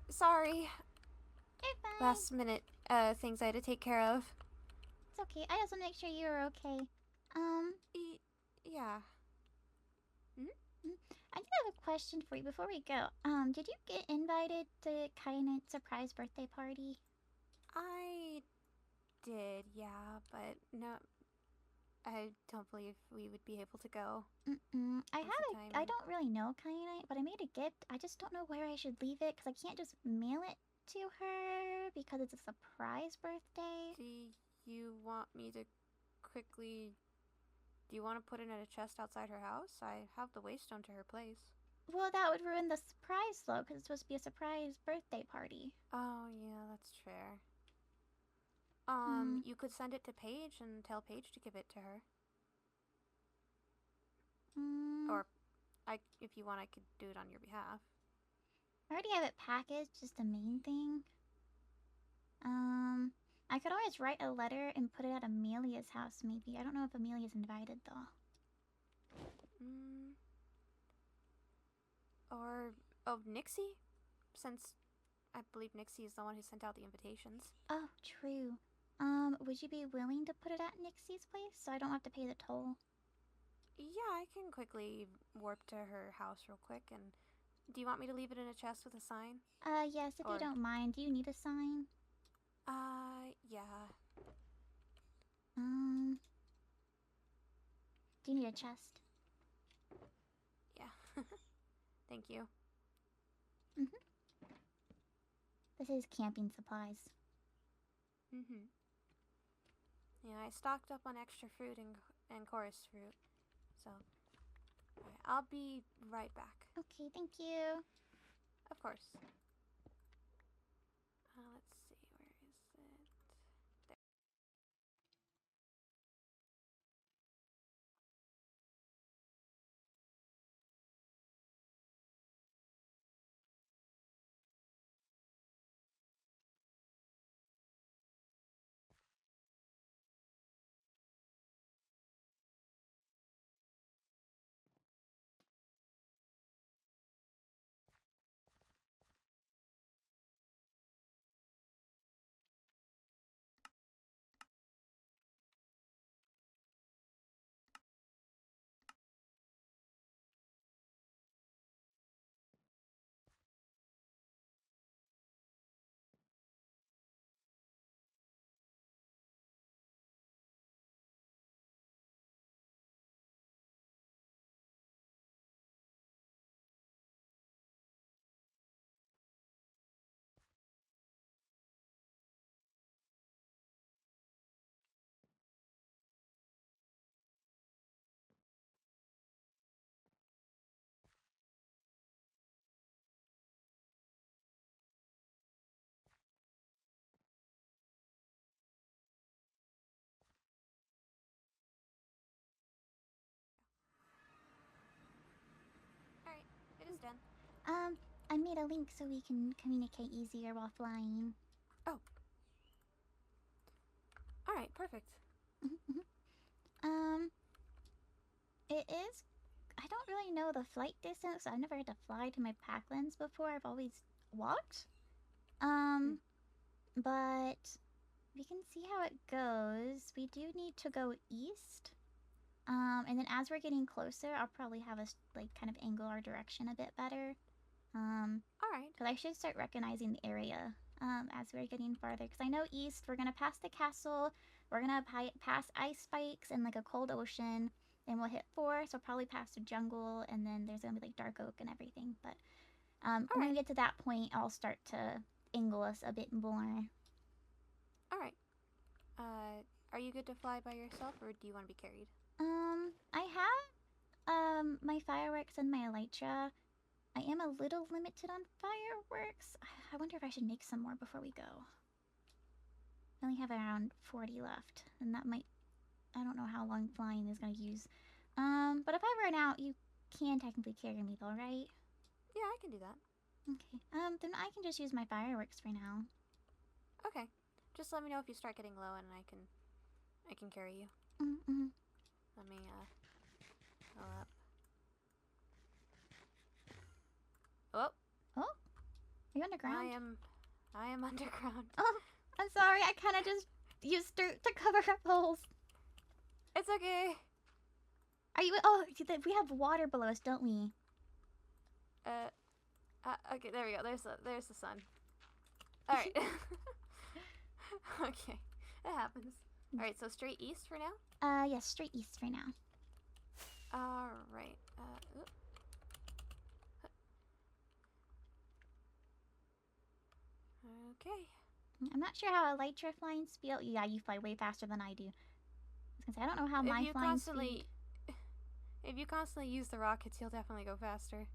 Sorry. You're fine. Last minute, things I had to take care of. It's okay. I just want to make sure you're okay. Yeah. I did have a question for you before we go. Did you get invited to Kyanite's surprise birthday party? I did, yeah, but no, I don't believe we would be able to go. I don't really know Kyanite, but I made a gift. I just don't know where I should leave it because I can't just mail it to her because it's a surprise birthday. Do you want me to quickly... Do you want to put it in a chest outside her house? I have the waystone to her place. Well, that would ruin the surprise though, because it's supposed to be a surprise birthday party. Oh, yeah, that's fair. You could send it to Paige and tell Paige to give it to her. Or, if you want, I could do it on your behalf. I already have it packaged, just the main thing. I could always write a letter and put it at Amelia's house, maybe. I don't know if Amelia's invited, though. Or, Nixie? Since I believe Nixie is the one who sent out the invitations. Oh, true. Would you be willing to put it at Nixie's place so I don't have to pay the toll? Yeah, I can quickly warp to her house real quick. And do you want me to leave it in a chest with a sign? Yes, if you don't mind. Do you need a sign? Yeah. Do you need a chest? Yeah. Thank you. This is camping supplies. Yeah, I stocked up on extra fruit and chorus fruit. So, alright, I'll be right back. Okay, thank you. Of course. Let's see, where is it? There. Alright, it is done. I made a link so we can communicate easier while flying. Oh. Alright, perfect. It is... I don't really know the flight distance. I've never had to fly to my Packlands before. I've always walked. But we can see how it goes. We do need to go east. And then as we're getting closer, I'll probably have us, like, kind of angle our direction a bit better. Alright. Because I should start recognizing the area, as we're getting farther. Because I know east, we're gonna pass the castle, we're gonna pass ice spikes and, like, a cold ocean. Then we'll hit forest, we'll probably pass the jungle, and then there's gonna be, like, dark oak and everything. But, when we get to that point, I'll start to angle us a bit more. Alright. Are you good to fly by yourself, or do you want to be carried? I have, my fireworks and my elytra. I am a little limited on fireworks. I wonder if I should make some more before we go. I only have around 40 left, and that might... I don't know how long flying is going to use. But if I run out, you can technically carry me though, right? Yeah, I can do that. Okay, then I can just use my fireworks for now. Okay. Just let me know if you start getting low and I can carry you. Let me, go up. Oh! Oh? Are you underground? I am underground. Oh, I'm sorry. I kind of just used dirt to cover up holes. It's okay. Are you? Oh, we have water below us, don't we? Okay, there we go. There's the sun. All right. Okay, it happens. All right, so straight east for now. Yes, straight east for now. All right. Okay. I'm not sure how elytra flying speed. Yeah, you fly way faster than I do. I was gonna say I don't know how my flying speed. If you constantly use the rockets, you'll definitely go faster.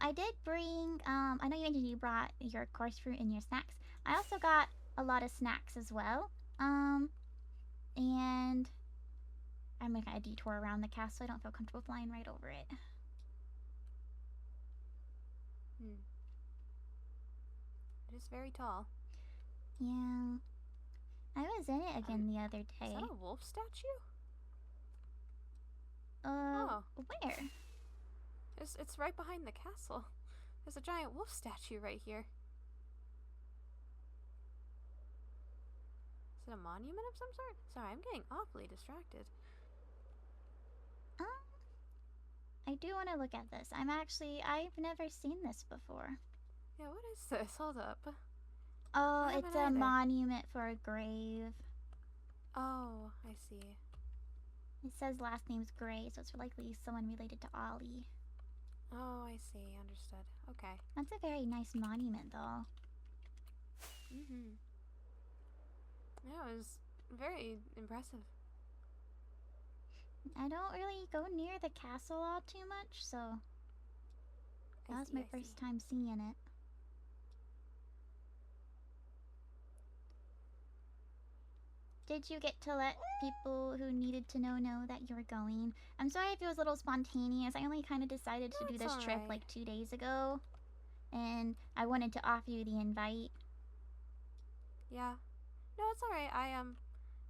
I did bring. I know you mentioned you brought your coarse fruit and your snacks. I also got a lot of snacks as well. And I'm making a detour around the castle. I don't feel comfortable flying right over it. It is very tall. Yeah. I was in it again the other day. Is that a wolf statue? Where? It's right behind the castle. There's a giant wolf statue right here. Is it a monument of some sort? Sorry, I'm getting awfully distracted. I do want to look at this. I've never seen this before. Yeah, what is this? Hold up. Oh, it's a monument for a grave. Oh, I see. It says last name's Gray, so it's likely someone related to Ollie. Oh, I see. Understood. Okay. That's a very nice monument, though. Yeah, it was very impressive. I don't really go near the castle all too much, so that was my first time seeing it. Did you get to let people who needed to know that you were going? I'm sorry if it was a little spontaneous. I only kind of decided to do this trip like 2 days ago. And I wanted to offer you the invite. Yeah. No, it's alright.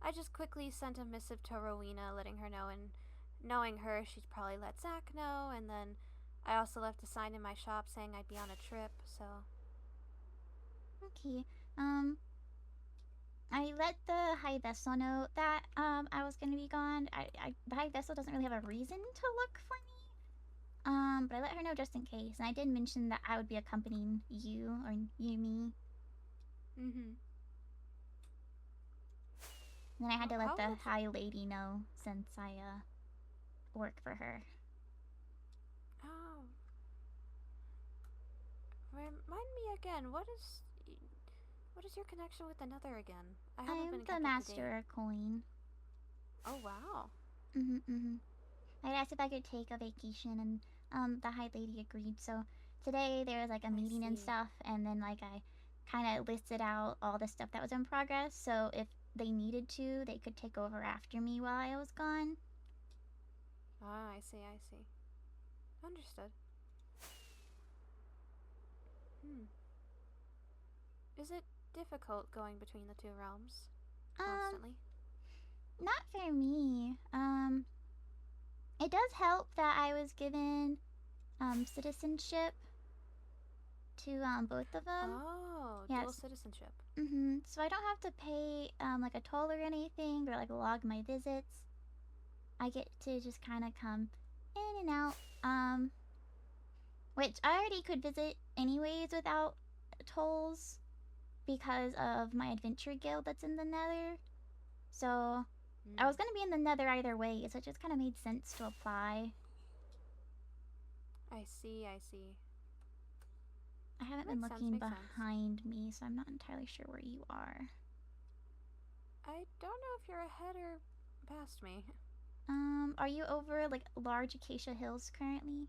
I just quickly sent a missive to Rowena letting her know, and knowing her, she'd probably let Zach know, and then I also left a sign in my shop saying I'd be on a trip, so... Okay, I let the High Vessel know that, I was gonna be gone. The High Vessel doesn't really have a reason to look for me. But I let her know just in case, and I did mention that I would be accompanying you, or me. Then I had to let the High Lady know, since I, work for her. Oh. Remind me again, what is your connection with another again? I am the Master Coin. Oh, wow. I asked if I could take a vacation, and, the High Lady agreed, so today there was, like, a meeting and stuff, and then, like, I kind of listed out all the stuff that was in progress, so if they needed to, they could take over after me while I was gone. Ah, I see. Understood. Is it difficult going between the two realms constantly? Not for me. It does help that I was given, citizenship to, both of them. Oh, yes. Dual citizenship. So I don't have to pay, like, a toll or anything, or, like, log my visits. I get to just kind of come in and out, which I already could visit anyways without tolls because of my adventure guild that's in the Nether. So I was gonna be in the Nether either way, so it just kind of made sense to apply. I see. I haven't been looking behind me, so I'm not entirely sure where you are. I don't know if you're ahead or past me. Are you over, like, large Acacia Hills currently?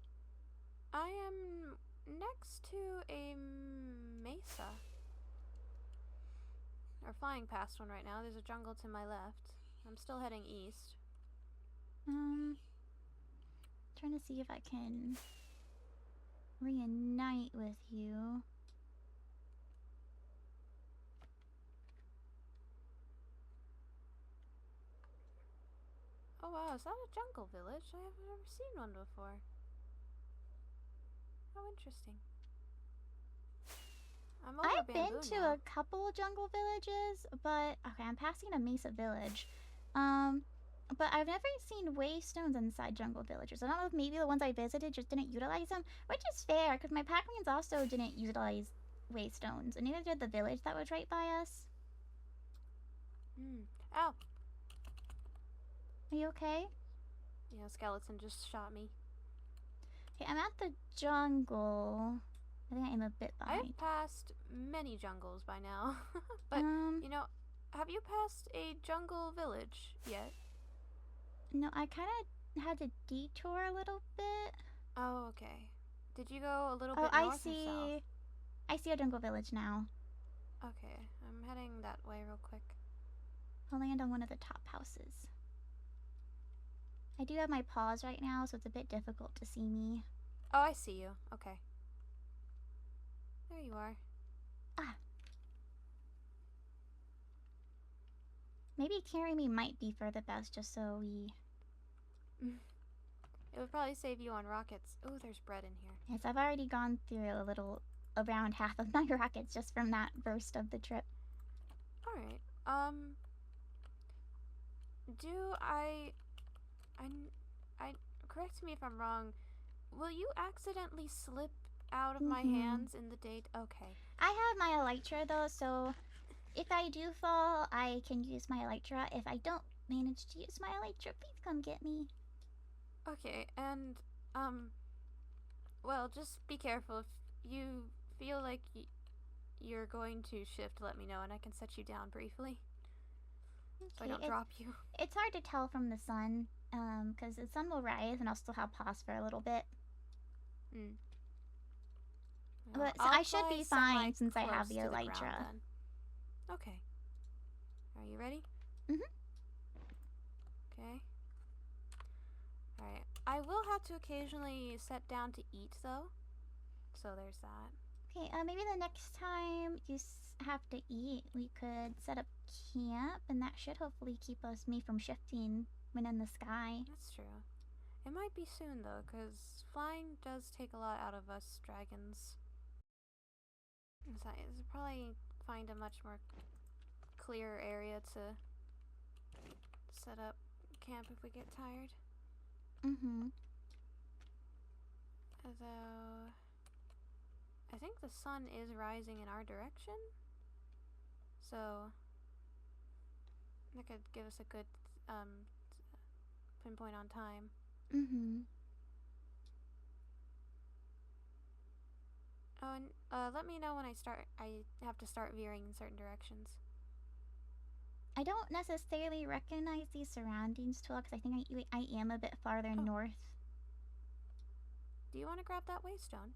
I am next to a mesa. Or flying past one right now. There's a jungle to my left. I'm still heading east. Trying to see if I can reunite with you. Oh wow, is that a jungle village? I haven't ever seen one before. Interesting. I'm over I've bamboo been to now. a couple jungle villages, but okay, I'm passing a mesa village. But I've never seen waystones inside jungle villages. I don't know if maybe the ones I visited just didn't utilize them, which is fair because my Packlands also didn't utilize waystones, and neither did the village that was right by us. Ow! Are you okay? Yeah, skeleton just shot me. Okay, I'm at the jungle. I think I'm a bit behind. I've passed many jungles by now. But, you know, have you passed a jungle village yet? No, I kind of had to detour a little bit. Oh, okay. Did you go a little bit I north or south? I see a jungle village now. Okay, I'm heading that way real quick. I'll land on one of the top houses. I do have my paws right now, so it's a bit difficult to see me. Oh, I see you. Okay. There you are. Ah. Maybe carry me might be for the best, just so we... It would probably save you on rockets. Oh, there's bread in here. Yes, I've already gone through around half of my rockets just from that burst of the trip. Alright, correct me if I'm wrong, will you accidentally slip out of my hands in the date? Okay. I have my elytra though, so if I do fall, I can use my elytra. If I don't manage to use my elytra, please come get me. Okay, and, well, just be careful. If you feel like you're going to shift, let me know, and I can set you down briefly. Okay, so I don't drop you. It's hard to tell from the sun, because the sun will rise and I'll still have pause for a little bit. Well, but so I should be fine since I have the elytra. Okay. Are you ready? Okay. Alright. I will have to occasionally set down to eat, though. So there's that. Okay, maybe the next time you have to eat, we could set up camp, and that should hopefully keep me from shifting when in the sky. That's true. It might be soon, though, because flying does take a lot out of us dragons. So we'll probably find a much more clear area to set up camp if we get tired. Although I think the sun is rising in our direction, so that could give us a good pinpoint on time. Oh, and let me know when I have to start veering in certain directions. I don't necessarily recognize these surroundings too well because I think I am a bit farther north. Do you want to grab that waystone?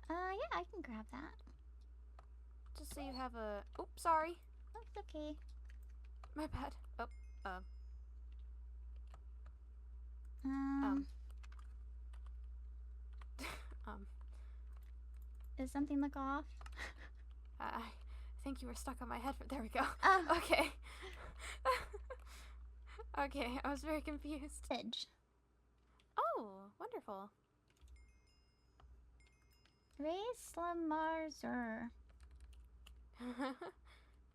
Yeah, I can grab that. Just so you have a... Oops, sorry. Oh, it's okay. My bad. Oh, Does something look off? I think you were stuck on my head, but there we go. Okay. Okay, I was very confused. Edge. Oh, wonderful. Race-Lamarzer.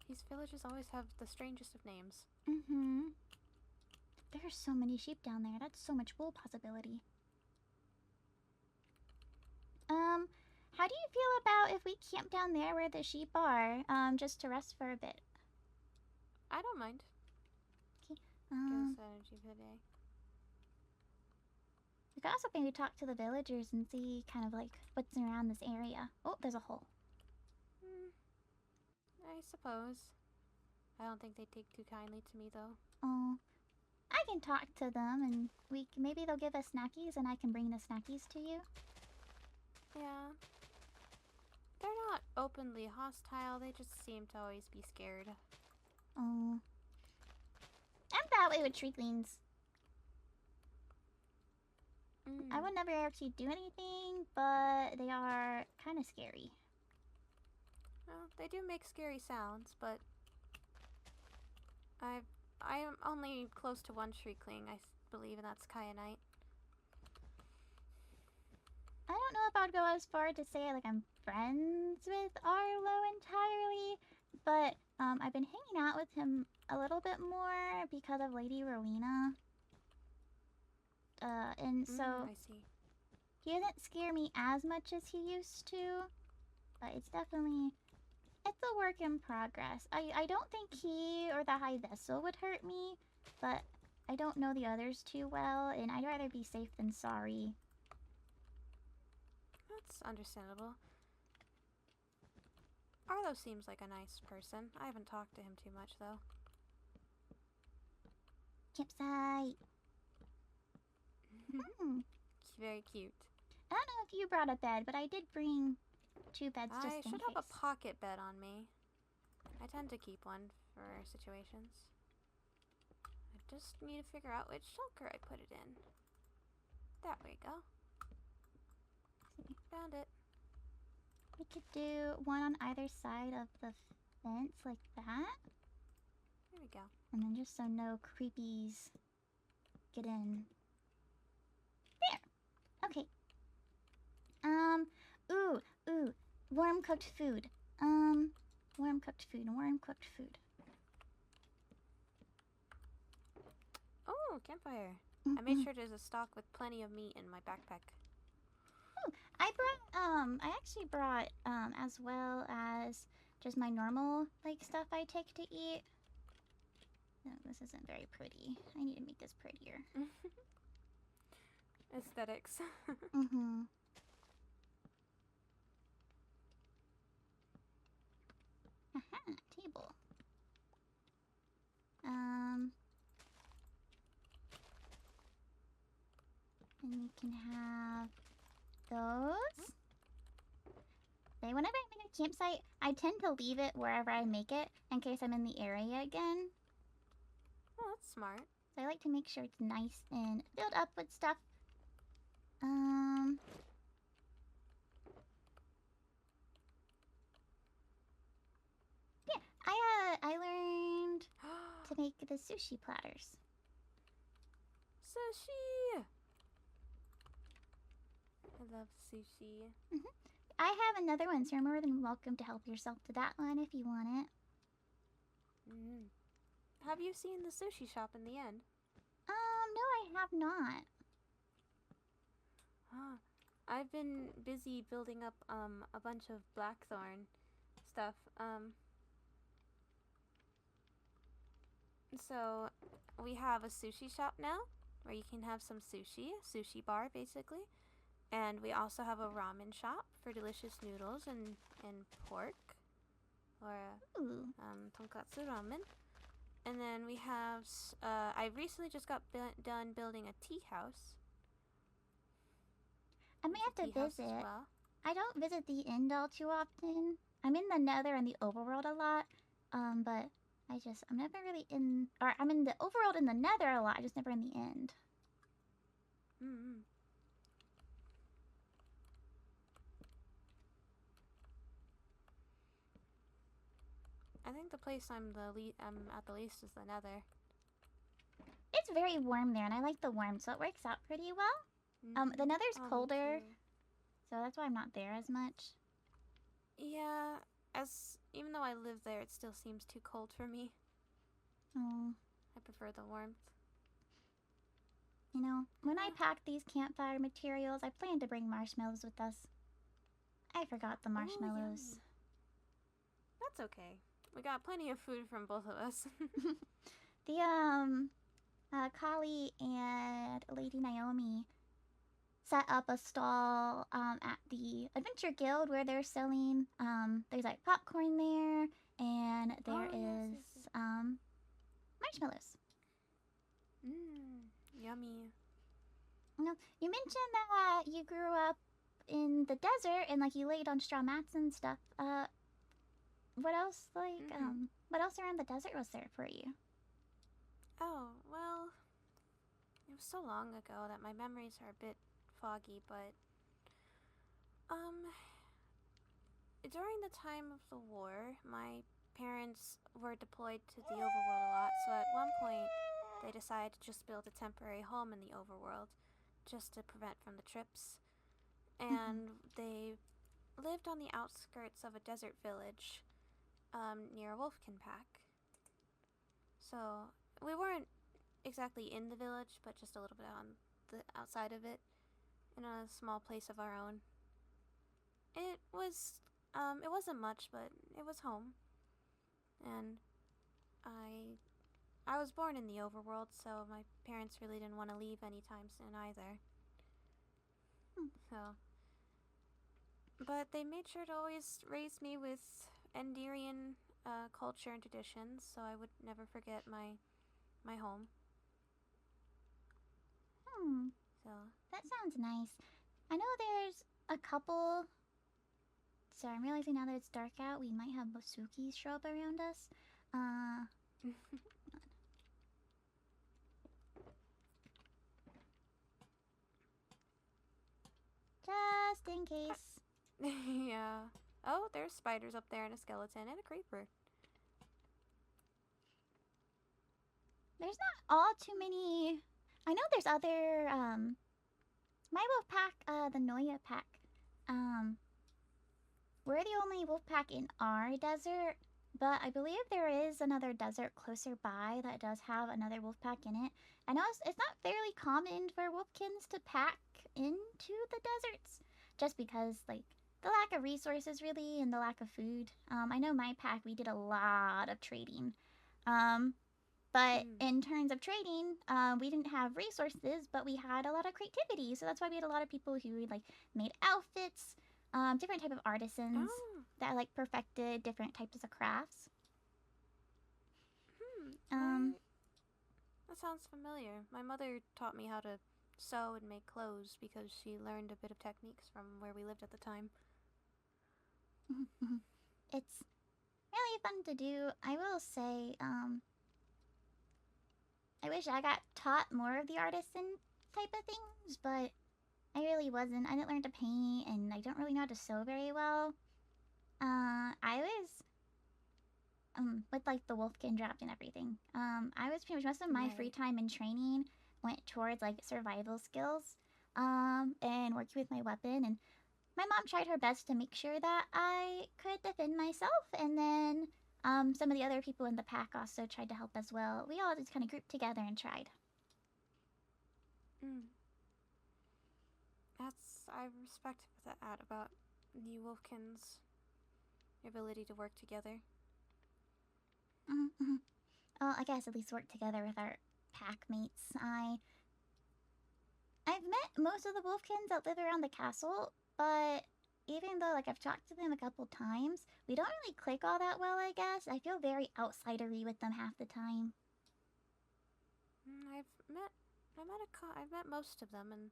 These villages always have the strangest of names. There are so many sheep down there. That's so much wool possibility. How do you feel about if we camp down there where the sheep are, just to rest for a bit? I don't mind. Okay. Give us energy for the day. We could also maybe talk to the villagers and see kind of like what's around this area. Oh, there's a hole. I suppose. I don't think they take too kindly to me, though. Oh, I can talk to them and maybe they'll give us snackies and I can bring the snackies to you. Yeah. They're not openly hostile, they just seem to always be scared. Oh. I'm that way with treeklings. I would never actually do anything, but they are kind of scary. Well, they do make scary sounds, but I am only close to one treekling, I believe, and that's Kyanite. I don't know if I would go as far to say like I'm friends with Arlo entirely, but I've been hanging out with him a little bit more because of Lady Rowena. And so I see. he doesn't scare me as much as he used to, but it's a work in progress. I don't think he or the High Vessel would hurt me, but I don't know the others too well, and I'd rather be safe than sorry. That's understandable. Arlo seems like a nice person. I haven't talked to him too much, though. Campsite. Very cute. I don't know if you brought a bed, but I did bring 2 beds just in case. I should have a pocket bed on me. I tend to keep one for situations. I just need to figure out which shulker I put it in. There we go. Found it. We could do one on either side of the fence like that. There we go. And then just so no creepies get in. There. Okay. Ooh. Warm cooked food. Warm cooked food. Oh, campfire. I made sure there's a stock with plenty of meat in my backpack. Oh, I actually brought, as well as just my normal, like, stuff I take to eat. No, this isn't very pretty. I need to make this prettier. Aesthetics. Aha, table. And we can have those. Whenever I make a campsite, I tend to leave it wherever I make it in case I'm in the area again. Oh, that's smart. So I like to make sure it's nice and filled up with stuff. Yeah, I learned to make the sushi platters. Sushi! I love sushi. I have another one, so you're more than welcome to help yourself to that one if you want it. Have you seen the sushi shop in the end? No, I have not. I've been busy building up a bunch of blackthorn stuff. So we have a sushi shop now where you can have some sushi bar basically. And we also have a ramen shop for delicious noodles and pork, or tonkatsu ramen. And then we have, I recently just got done building a tea house. I may have to visit. Well. I don't visit the end all too often. I'm in the nether and the overworld a lot, but I'm never really in, or I'm in the overworld and the nether a lot, just never in the end. I think the place I'm at the least is the nether. It's very warm there, and I like the warmth, so it works out pretty well. The nether's colder, so that's why I'm not there as much. Yeah, even though I live there, it still seems too cold for me. Oh. I prefer the warmth. You know, when I packed these campfire materials, I planned to bring marshmallows with us. I forgot the marshmallows. That's okay. We got plenty of food from both of us. Kali and Lady Naomi set up a stall at the Adventure Guild where they're selling there's like popcorn there, and there is marshmallows. Yummy. You know, you mentioned that you grew up in the desert and like you laid on straw mats and stuff. What else what else around the desert was there for you? Oh, well, it was so long ago that my memories are a bit foggy, but during the time of the war, my parents were deployed to the overworld a lot, so at one point they decided to just build a temporary home in the overworld just to prevent from the trips. and they lived on the outskirts of a desert village near a wolfkin pack. So we weren't exactly in the village, but just a little bit on the outside of it, in a small place of our own. It wasn't much, but it was home, and I was born in the overworld, so my parents really didn't want to leave anytime soon either. So, but they made sure to always raise me with Endirian culture and traditions, so I would never forget my home. So That sounds nice. I know there's a couple. So I'm realizing now that it's dark out, we might have Bosukis show up around us. Just in case. yeah. Oh, there's spiders up there and a skeleton and a creeper. There's not all too many. I know there's other. My wolf pack, the Noya pack. We're the only wolf pack in our desert, but I believe there is another desert closer by that does have another wolf pack in it. I know it's not fairly common for wolfkins to pack into the deserts, just because like the lack of resources really and the lack of food. I know my pack we did a lot of trading. But in terms of trading, we didn't have resources, but we had a lot of creativity. So that's why we had a lot of people who like made outfits, different type of artisans that like perfected different types of crafts. That sounds familiar. My mother taught me how to sew and make clothes because she learned a bit of techniques from where we lived at the time. It's really fun to do. I will say, I wish I got taught more of the artisan type of things, but I really wasn't. I didn't learn to paint, and I don't really know how to sew very well. I was, with like the wolfkin draft and everything. I was pretty much most of my free time in training went towards like survival skills, and working with my weapon. And my mom tried her best to make sure that I could defend myself, and then some of the other people in the pack also tried to help as well. We all just kind of grouped together and tried. I respect that about the wolfkins, your ability to work together. Well, I guess at least work together with our pack mates. I've met most of the wolfkins that live around the castle, but even though like I've talked to them a couple times, we don't really click all that well, I guess. I feel very outsidery with them half the time. I've met most of them, and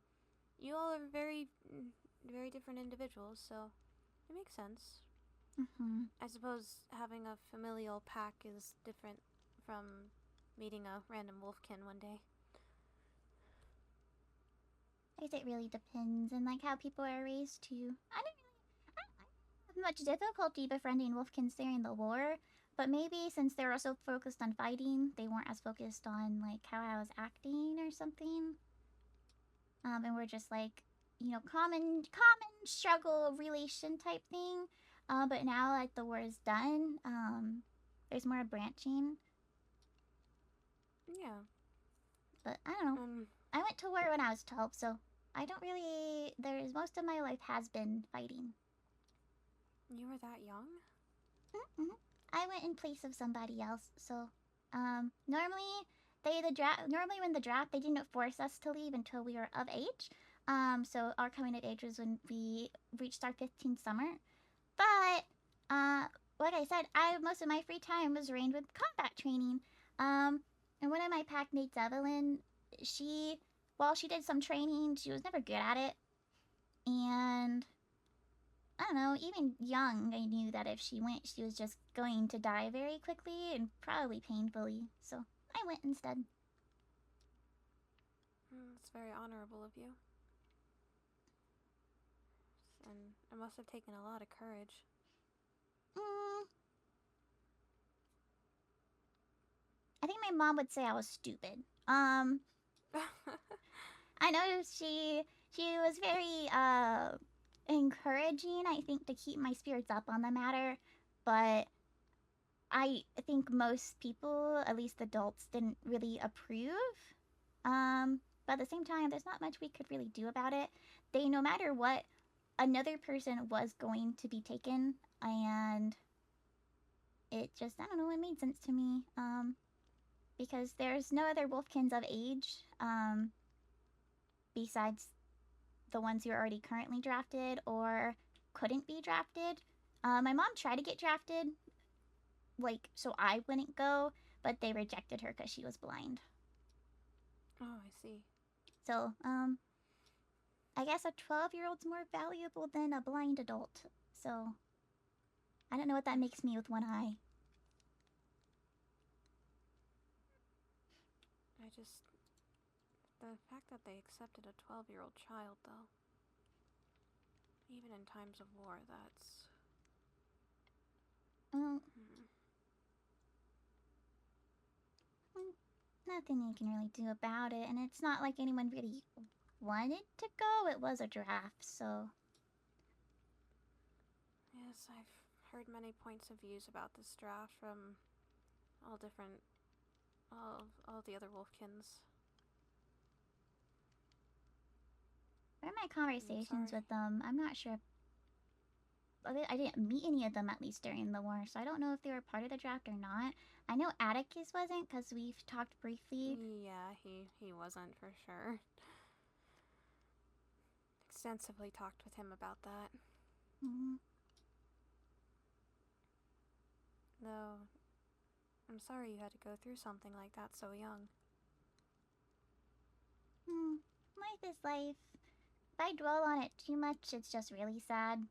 you all are very different individuals, so it makes sense. I suppose having a familial pack is different from meeting a random wolfkin one day. I guess it really depends on like how people are raised too. I don't have much difficulty befriending wolfkins during the war, but maybe since they were so focused on fighting, they weren't as focused on like how I was acting or something. And we're just like, you know, common struggle relation type thing. But now like the war is done, there's more branching. Yeah. But I don't know. I went to war when I was 12, so I don't really. There's most of my life has been fighting. You were that young? I went in place of somebody else, so normally normally when the draft they didn't force us to leave until we were of age. So our coming of age was when we reached our 15th summer. But like I said, most of my free time was reigned with combat training. And one of my pack mates, Evelyn, while she did some training, she was never good at it. And I don't know, even young, I knew that if she went, she was just going to die very quickly and probably painfully. So I went instead. It's very honorable of you. And it must have taken a lot of courage. I think my mom would say I was stupid. I know she was very encouraging, I think, to keep my spirits up on the matter, but I think most people, at least adults, didn't really approve. But at the same time, there's not much we could really do about it. No matter what, another person was going to be taken, and it just, I don't know, it made sense to me. Because there's no other wolfkins of age, besides the ones who are already currently drafted or couldn't be drafted. My mom tried to get drafted, like, so I wouldn't go, but they rejected her because she was blind. Oh, I see. So, I guess a 12-year-old's more valuable than a blind adult. So, I don't know what that makes me with one eye. The fact that they accepted a 12-year-old child, though, even in times of war, that's... Nothing you can really do about it, and it's not like anyone really wanted to go. It was a draft, so... Yes, I've heard many points of views about this draft from all the other wolfkins. From my conversations with them, I'm not sure. I didn't meet any of them, at least during the war, so I don't know if they were part of the draft or not. I know Atticus wasn't, because we've talked briefly. Yeah, he wasn't for sure. Extensively talked with him about that. Though, I'm sorry you had to go through something like that so young. Life is life. If I dwell on it too much, it's just really sad.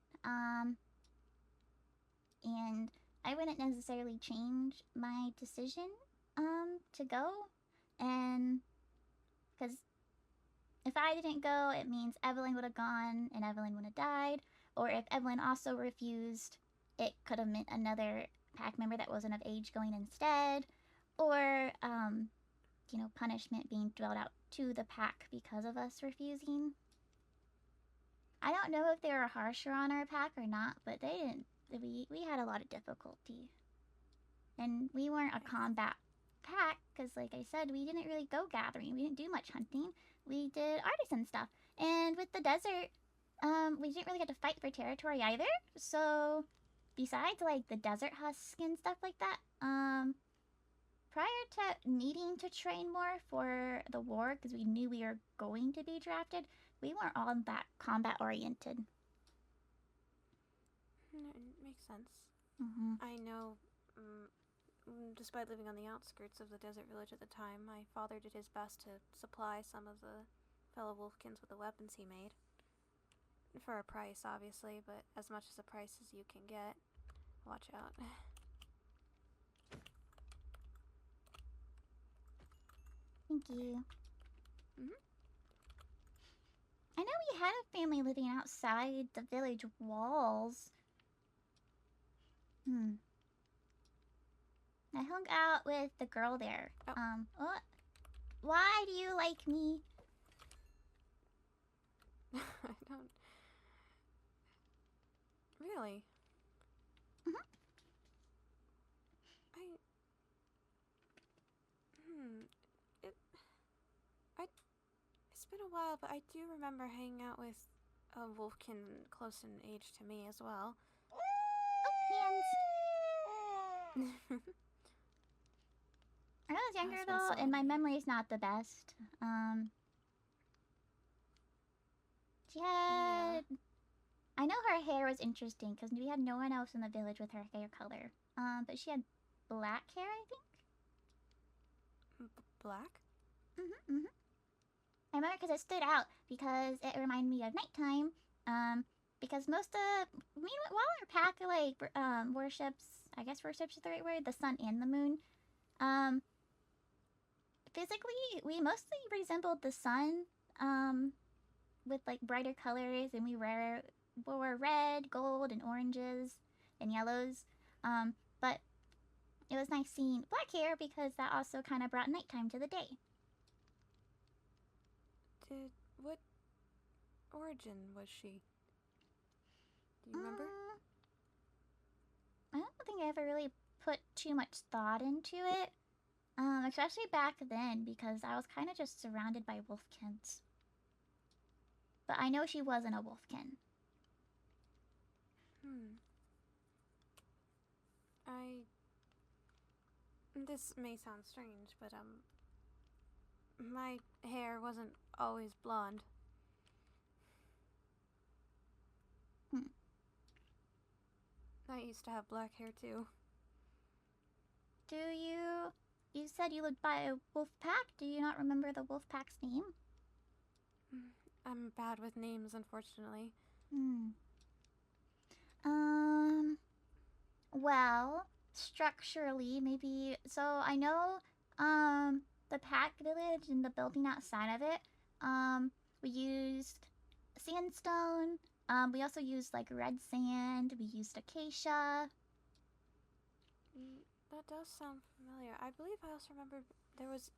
And I wouldn't necessarily change my decision, to go. And, because if I didn't go, it means Evelyn would have gone and Evelyn would have died. Or if Evelyn also refused, it could have meant another pack member that wasn't of age going instead. Or, punishment being dealt out to the pack because of us refusing. I don't know if they were harsher on our pack or not, but they didn't. We had a lot of difficulty. And we weren't a combat pack, because like I said, we didn't really go gathering. We didn't do much hunting. We did artisan stuff. And with the desert, we didn't really get to fight for territory either. So, besides like the desert husk and stuff like that, prior to needing to train more for the war, because we knew we were going to be drafted, we weren't all that combat oriented. It makes sense. I know, despite living on the outskirts of the desert village at the time, my father did his best to supply some of the fellow wolfkins with the weapons he made. For a price, obviously, but as much as a price as you can get. Watch out. Thank you. I know we had a family living outside the village walls. I hung out with the girl there. What? Why do you like me? I don't... Really? It's been a while, but I do remember hanging out with a wolfkin close in age to me as well. Hands. I was younger though, and my memory's not the best. She had... I know her hair was interesting, because we had no one else in the village with her hair color. But she had black hair, I think? Black? I remember because it stood out, because it reminded me of nighttime. Because most of... while our pack, like, worships... I guess worships is the right word, the sun and the moon. Physically, we mostly resembled the sun, with, like, brighter colors, and we wore red, gold, and oranges, and yellows. But it was nice seeing black hair, because that also kind of brought nighttime to the day. What origin was she? Do you remember? I don't think I ever really put too much thought into it. Especially back then, because I was kind of just surrounded by wolfkins. But I know she wasn't a wolfkin. This may sound strange, but, my hair wasn't always blonde. I used to have black hair, too. Do you... You said you lived by a wolf pack? Do you not remember the wolf pack's name? I'm bad with names, unfortunately. Well, structurally, maybe... So, I know, the pack village and the building outside of it, we used sandstone, we also used, like, red sand, we used acacia. That does sound familiar. I believe I also remember there was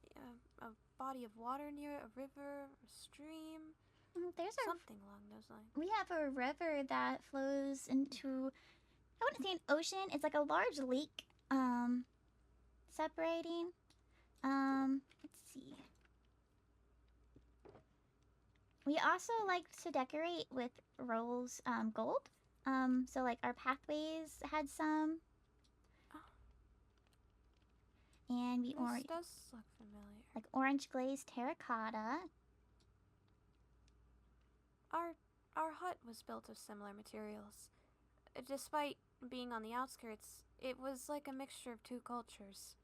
a body of water near it, a river, a stream. There's something along those lines. We have a river that flows into, I wouldn't say an ocean, it's like a large lake, separating. Let's see. We also like to decorate with rose gold. So like our pathways had some. And we This does look familiar. Like orange glazed terracotta. Our hut was built of similar materials. Despite being on the outskirts, it was like a mixture of two cultures.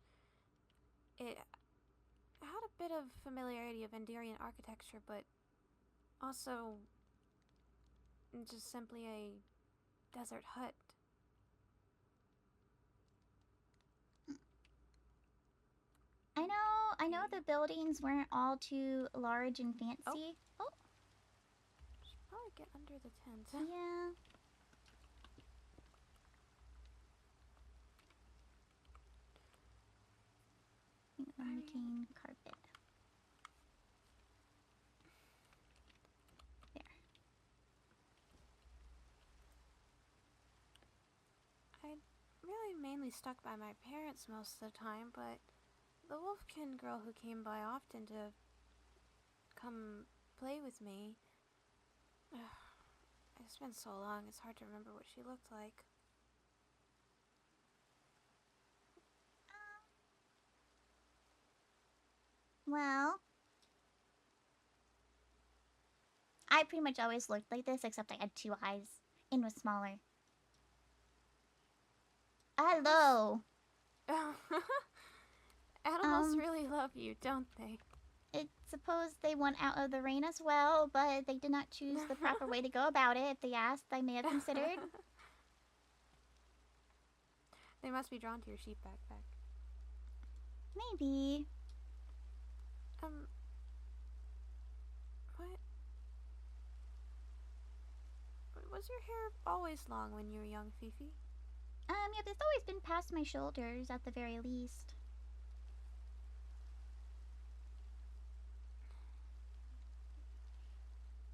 It had a bit of familiarity of Enderian architecture, but also just simply a desert hut. I know the buildings weren't all too large and fancy. Oh. Should probably get under the tent. Yeah. Maintain carpet. There. I really mainly stuck by my parents most of the time, but the wolfkin girl who came by often to come play with me, it's been so long, it's hard to remember what she looked like. Well, I pretty much always looked like this, except I had two eyes and was smaller. Hello! Animals really love you, don't they? It's supposed they want out of the rain as well, but they did not choose the proper way to go about it. If they asked, I may have considered. They must be drawn to your sheep backpack. Maybe. What? Was your hair always long when you were young, Fifi? Yeah, it's always been past my shoulders at the very least.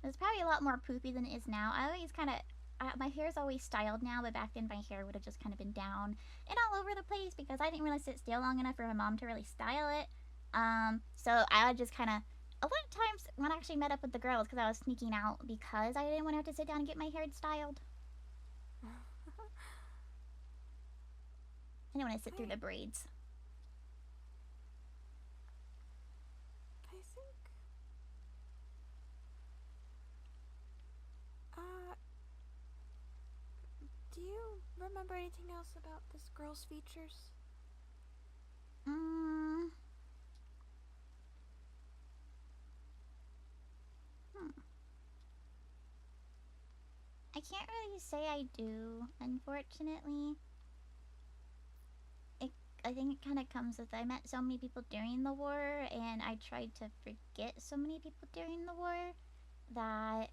It's probably a lot more poofy than it is now. I always kind of, my hair's always styled now, but back then my hair would have just kind of been down and all over the place because I didn't really sit still long enough for my mom to really style it. So I would just kind of, a lot of times when I actually met up with the girls because I was sneaking out because I didn't want to have to sit down and get my hair styled. I didn't want to sit through the braids. I think... do you remember anything else about this girl's features? I can't really say I do, unfortunately. I think it kind of comes with I met so many people during the war, and I tried to forget so many people during the war that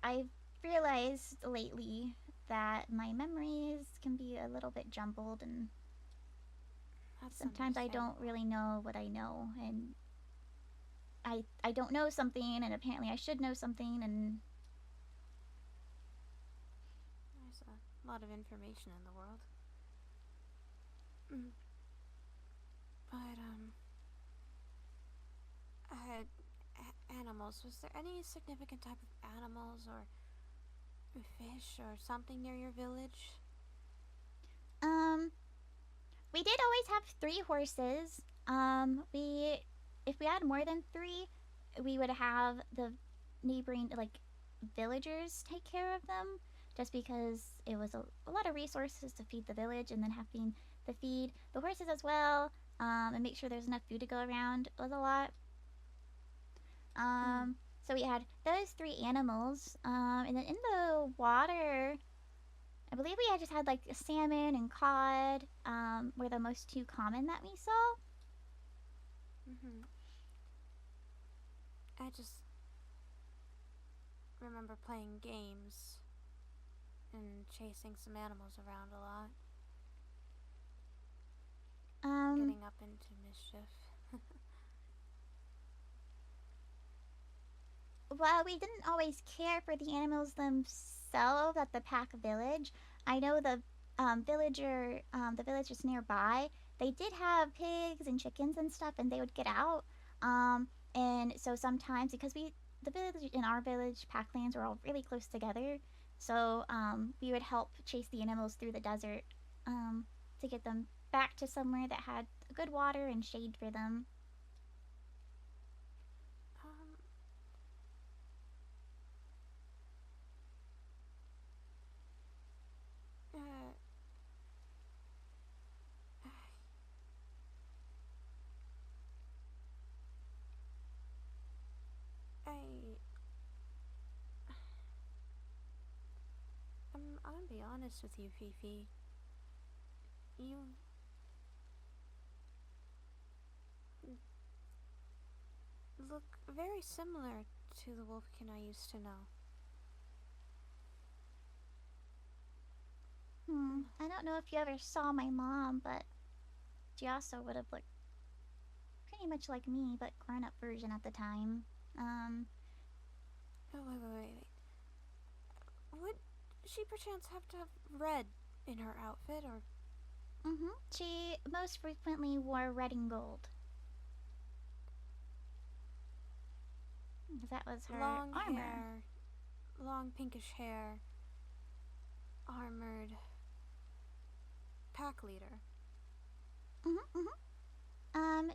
I've realized lately that my memories can be a little bit jumbled, and sometimes I don't really know what I know, and I don't know something, and apparently I should know something, and There's a lot of information in the world. But, animals. Was there any significant type of animals or fish or something near your village? We did always have 3 horses. If we had more than 3, we would have the neighboring, like, villagers take care of them, just because it was a lot of resources to feed the village, and then having to feed the horses as well, and make sure there's enough food to go around was a lot. So we had those 3 animals, and then in the water, I believe we just had like salmon and cod, were the most 2 common that we saw. I just remember playing games and chasing some animals around a lot. Getting up into mischief. Well, we didn't always care for the animals themselves at the Pack village. I know the villagers nearby, they did have pigs and chickens and stuff, and they would get out. And so sometimes, because the village in our village, Packlands, were all really close together, so we would help chase the animals through the desert to get them back to somewhere that had good water and shade for them. I'm gonna be honest with you, Fifi. You look very similar to the wolfkin I used to know. I don't know if you ever saw my mom, but she also would have looked pretty much like me, but grown-up version at the time. Oh, wait. Would she perchance have to have red in her outfit, or? She most frequently wore red and gold. Because that was her long armor. Hair, long pinkish hair, armored pack leader.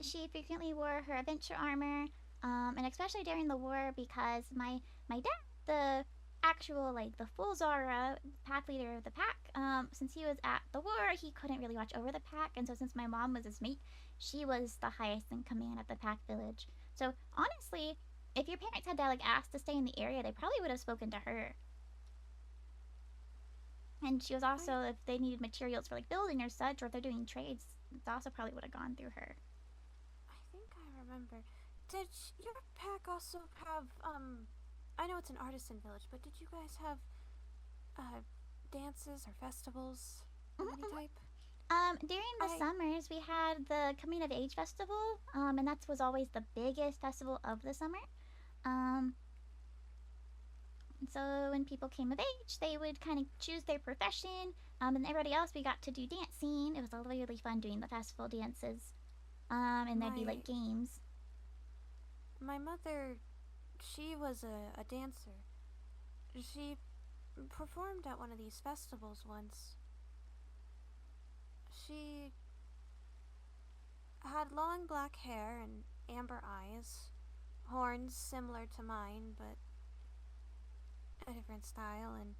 She frequently wore her adventure armor, and especially during the war, because my dad, the actual, like, the full Zara, pack leader of the pack, since he was at the war, he couldn't really watch over the pack, and so since my mom was his mate, she was the highest in command at the pack village. So honestly, if your parents had, like, asked to stay in the area, they probably would have spoken to her. And she was also, if they needed materials for, like, building or such, or if they're doing trades, it also probably would have gone through her. I think I remember. Did your pack also have, I know it's an artisan village, but did you guys have, dances or festivals of any type? During the summers, we had the Coming of Age festival, and that was always the biggest festival of the summer. So when people came of age, they would kind of choose their profession, and everybody else, we got to do dancing. It was really fun doing the festival dances, and there'd be, like, games. My mother, she was a dancer. She performed at one of these festivals once. She had long black hair and amber eyes, horns similar to mine, but a different style, and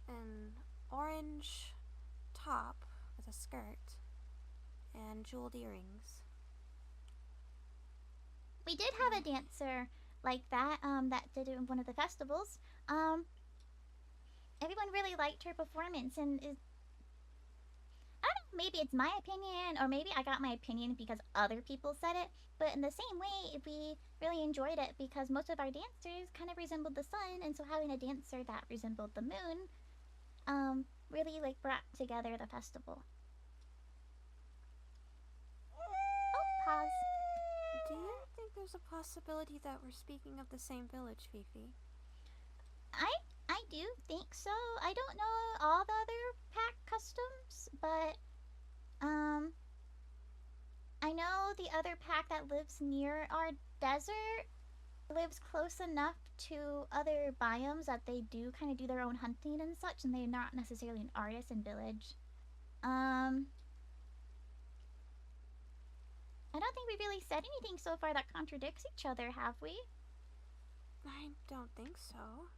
an orange top with a skirt and jeweled earrings. We did have a dancer like that, that did one of the festivals. Everyone really liked her performance, and I don't know, maybe it's my opinion, or maybe I got my opinion because other people said it, but in the same way, we really enjoyed it because most of our dancers kind of resembled the sun, and so having a dancer that resembled the moon, really, like, brought together the festival. Oh, pause. Do you think there's a possibility that we're speaking of the same village, Fifi? I do think so. I don't know other pack that lives near our desert lives close enough to other biomes that they do kind of do their own hunting and such, and they're not necessarily an artisan village. I don't think we really said anything so far that contradicts each other, have we? I don't think so.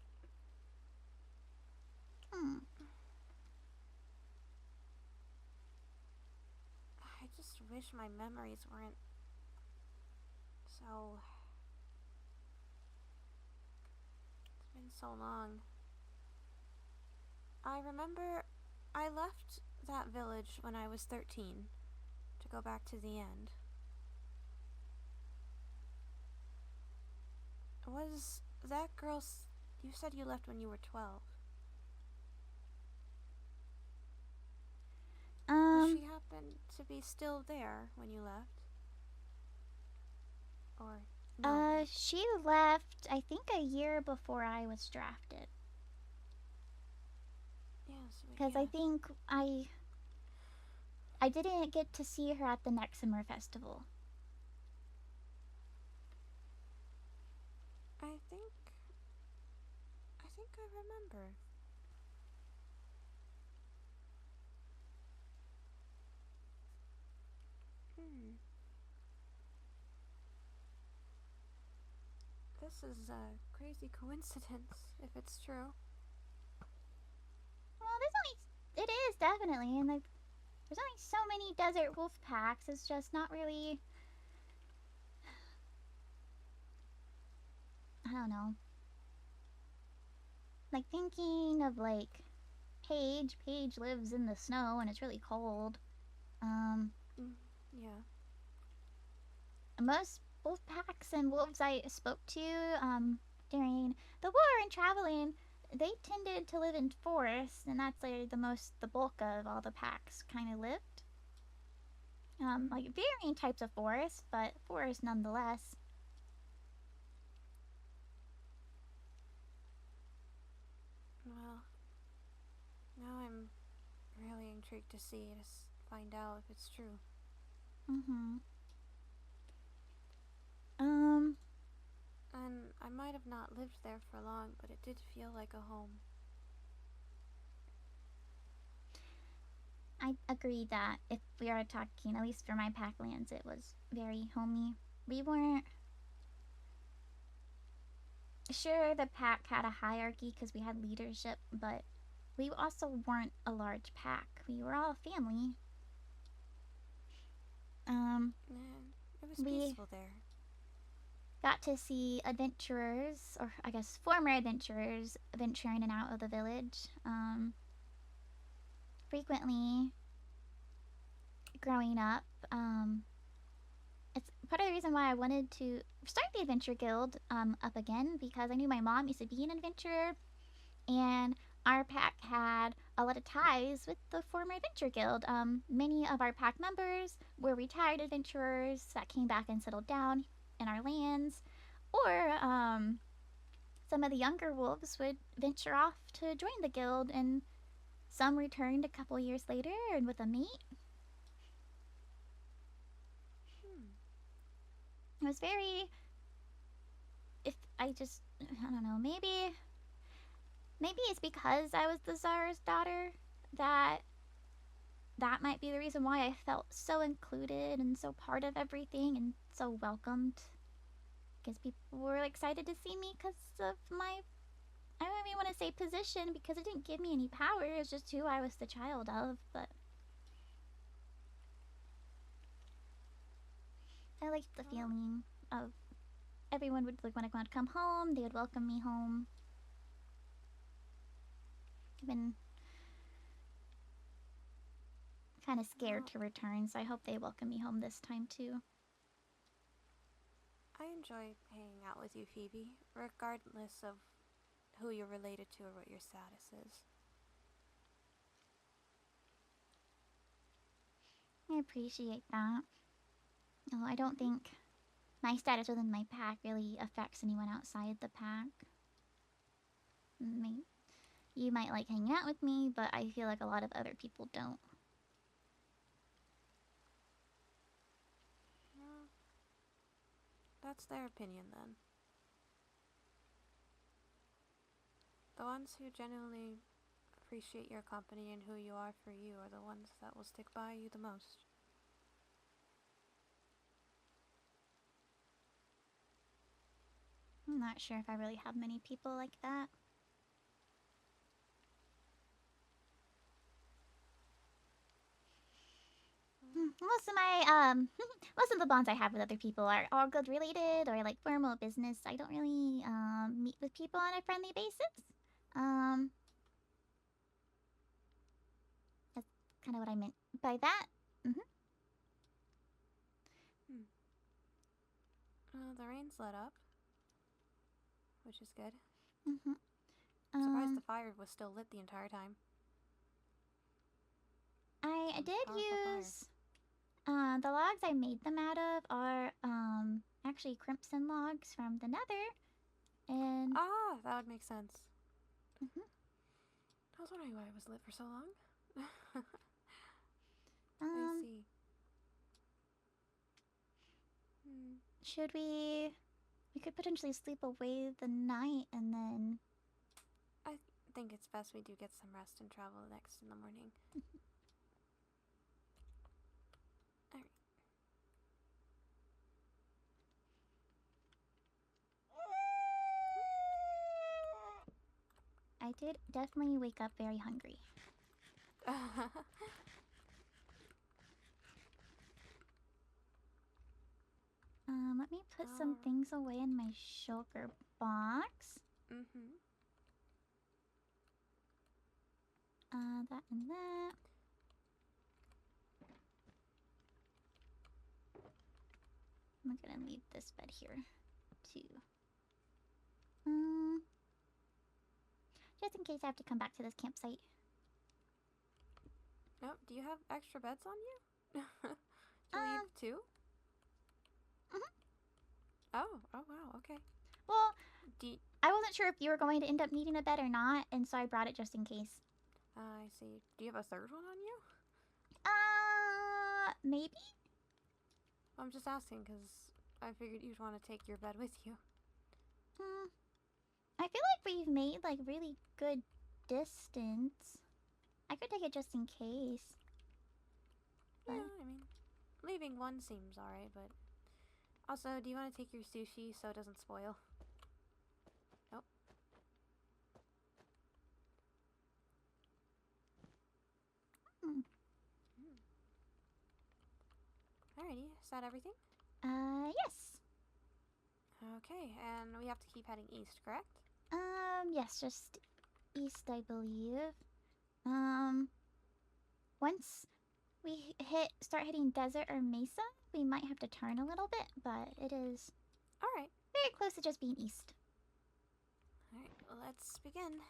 I just wish my memories weren't so... It's been so long. I remember I left that village when I was 13 to go back to the end. Was that girl... You said you left when you were 12. Does she happen to be still there when you left? Or no? She left, I think, a year before I was drafted. Yes. Because I think I didn't get to see her at the next summer festival. I think I remember. This is a crazy coincidence, if it's true. Well, it is definitely, and there's only so many desert wolf packs. It's just not really, I don't know. Like thinking of like Paige. Paige lives in the snow and it's really cold. Yeah. Most wolf packs and wolves I spoke to during the war and traveling, they tended to live in forests, and that's like the bulk of all the packs kind of lived. Like varying types of forests, but forests nonetheless. Well, now I'm really intrigued to find out if it's true. And I might have not lived there for long, but it did feel like a home. I agree that if we are talking, at least for my Packlands, it was very homey. We weren't sure the pack had a hierarchy because we had leadership, but we also weren't a large pack. We were all a family. And it was peaceful there. Got to see adventurers, or I guess former adventurers, venture in and out of the village. Frequently, growing up, it's part of the reason why I wanted to start the Adventure Guild up again, because I knew my mom used to be an adventurer, and our pack had a lot of ties with the former Adventure Guild. Many of our pack members were retired adventurers that came back and settled down in our lands, or some of the younger wolves would venture off to join the guild, and some returned a couple years later and with a mate. It was very, I don't know, maybe it's because I was the Zara's daughter that might be the reason why I felt so included and so part of everything and so welcomed. Because people were excited to see me because of my, I don't even want to say position, because it didn't give me any power. It was just who I was the child of. But I liked the feeling of everyone would, like, when I wanted to come home, they would welcome me home. I've been kind of scared to return, so I hope they welcome me home this time too. I enjoy hanging out with you, Phoebe, regardless of who you're related to or what your status is. I appreciate that. No, I don't think my status within my pack really affects anyone outside the pack. You might like hanging out with me, but I feel like a lot of other people don't. that's their opinion then. The ones who genuinely appreciate your company and who you are for you are the ones that will stick by you the most. I'm not sure if I really have many people like that. Most of my most of the bonds I have with other people are all good related or like formal business. I don't really meet with people on a friendly basis. That's kind of what I meant by that. The rain's let up, which is good. Um, Surprised the fire was still lit the entire time. I Some did powerful fire. use the logs I made them out of are actually crimson logs from the nether. And Ah, that would make sense. I was wondering why it was lit for so long. I see. Should we could potentially sleep away the night and then I think it's best we do get some rest and travel next in the morning. Alright. I did definitely wake up very hungry. Let me put some things away in my sugar box. That and that. I'm gonna leave this bed here, too. Just in case I have to come back to this campsite. Oh, do you have extra beds on you? Do you leave two? Oh wow, okay. Well, I wasn't sure if you were going to end up needing a bed or not, and so I brought it just in case. I see. Do you have a third one on you? Maybe? I'm just asking because I figured you'd want to take your bed with you. I feel like we've made, like, really good distance. I could take it just in case. But... yeah, I mean, leaving one seems alright, but... also, do you want to take your sushi so it doesn't spoil? Nope. Alrighty, is that everything? Yes. Okay, and we have to keep heading east, correct? Yes, just east, I believe. Once we start hitting desert or mesa, we might have to turn a little bit, but it is alright. Very close to just being east. Alright, well, let's begin.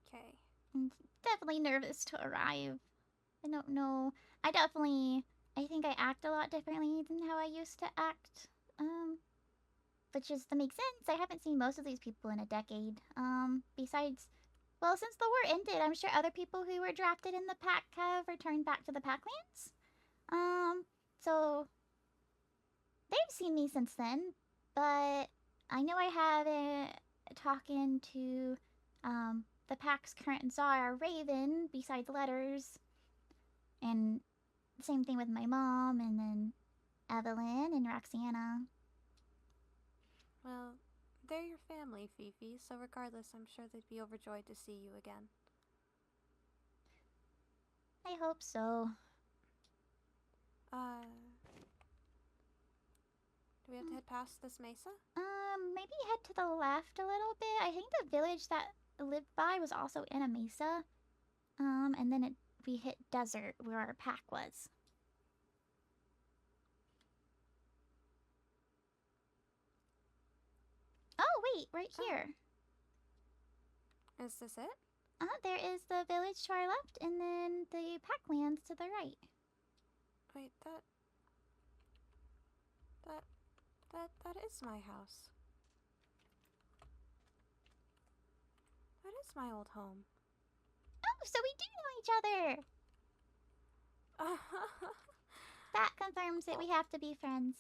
Okay. I'm definitely nervous to arrive. I don't know. I think I act a lot differently than how I used to act. Which is, that makes sense. I haven't seen most of these people in a decade. Besides, well, since the war ended, I'm sure other people who were drafted in the pack have returned back to the Packlands. So they've seen me since then, but I know I haven't talking to, the pack's current czar, Raven, besides letters. And same thing with my mom, and then Evelyn and Roxana. Well, they're your family, Fifi, so regardless, I'm sure they'd be overjoyed to see you again. I hope so. Do we have to head past this mesa? Maybe head to the left a little bit. I think the village that I lived by was also in a mesa. And then we hit desert where our pack was. Oh, wait, right here. Is this it? There is the village to our left, and then the Packlands to the right. Wait, that is my house. That is my old home. Oh, so we do know each other! That confirms that we have to be friends.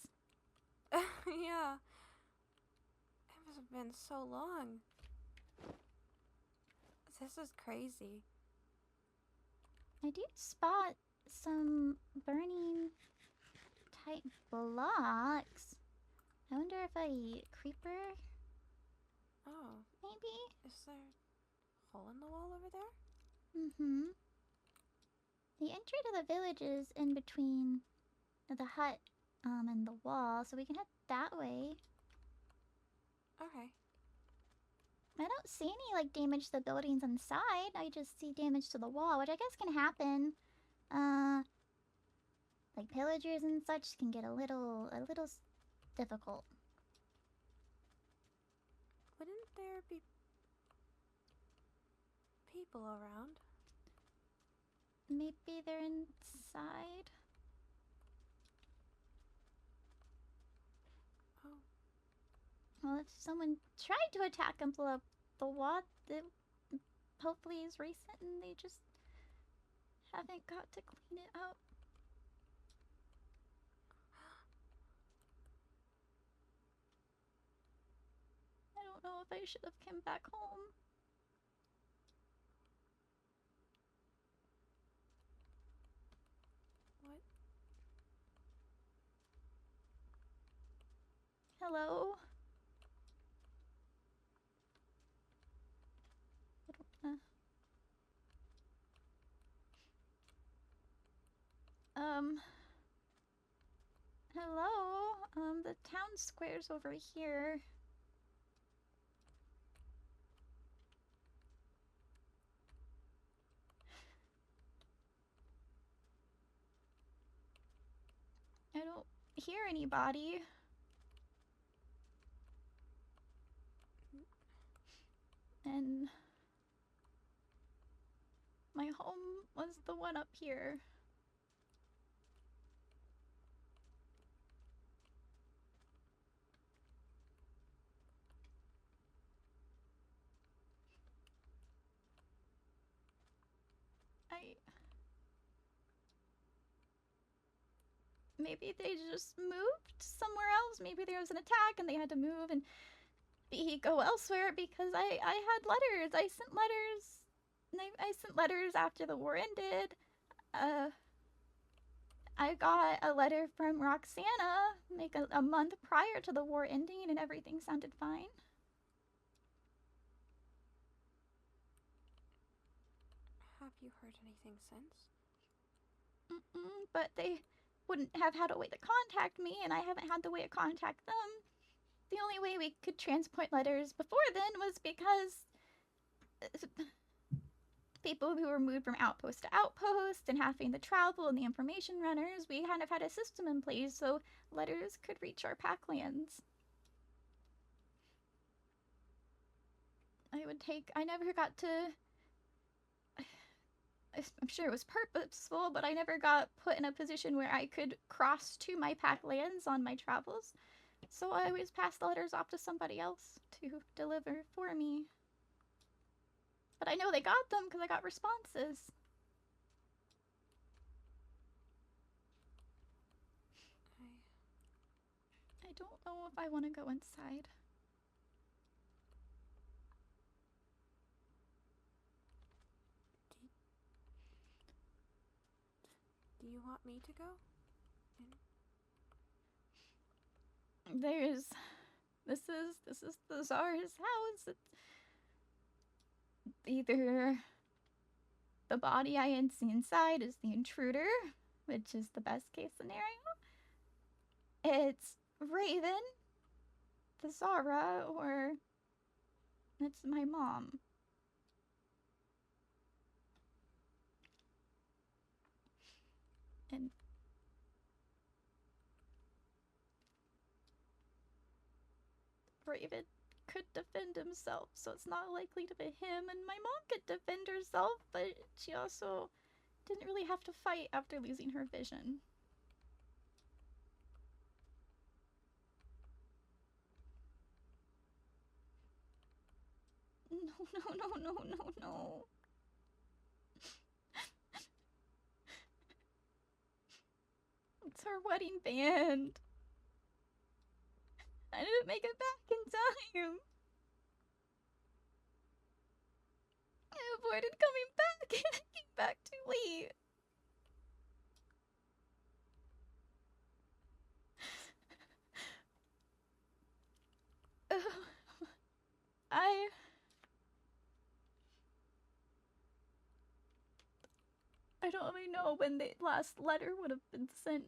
Yeah. It must have been so long. This is crazy. I do spot some burning type blocks. I wonder if a creeper, Oh. maybe? Is there a hole in the wall over there? Mm-hmm. The entry to the village is in between the hut and the wall, so we can head that way. Okay. I don't see any like damage to the buildings inside. I just see damage to the wall, which I guess can happen. Like pillagers and such can get a little difficult. Wouldn't there be people around? Maybe they're inside. Oh. Well, if someone tried to attack and blow up the wall, it hopefully is recent and they just haven't got to clean it up. I don't know if I should have come back home. What? Hello? Hello? The town square's over here. I don't hear anybody. And my home was the one up here. Maybe they just moved somewhere else. Maybe there was an attack and they had to move and go elsewhere because I had letters. I sent letters. I sent letters after the war ended. I got a letter from Roxana like a month prior to the war ending and everything sounded fine. Have you heard anything since? But they wouldn't have had a way to contact me, and I haven't had the way to contact them. The only way we could transport letters before then was because people who were moved from outpost to outpost and having to travel and the information runners, we kind of had a system in place so letters could reach our Packlands. I never got to... I'm sure it was purposeful, but I never got put in a position where I could cross to my Packlands on my travels. So I always passed the letters off to somebody else to deliver for me. But I know they got them because I got responses. I don't know if I want to go inside. Do you want me to go? This is the Czar's house. It's either the body I see inside is the intruder, which is the best case scenario. It's Raven, the Zara, or it's my mom. And Raven could defend himself, so it's not likely to be him. And my mom could defend herself, but she also didn't really have to fight after losing her vision. No. It's her wedding band. I didn't make it back in time. I avoided coming back and I came back too late. I don't really know when the last letter would have been sent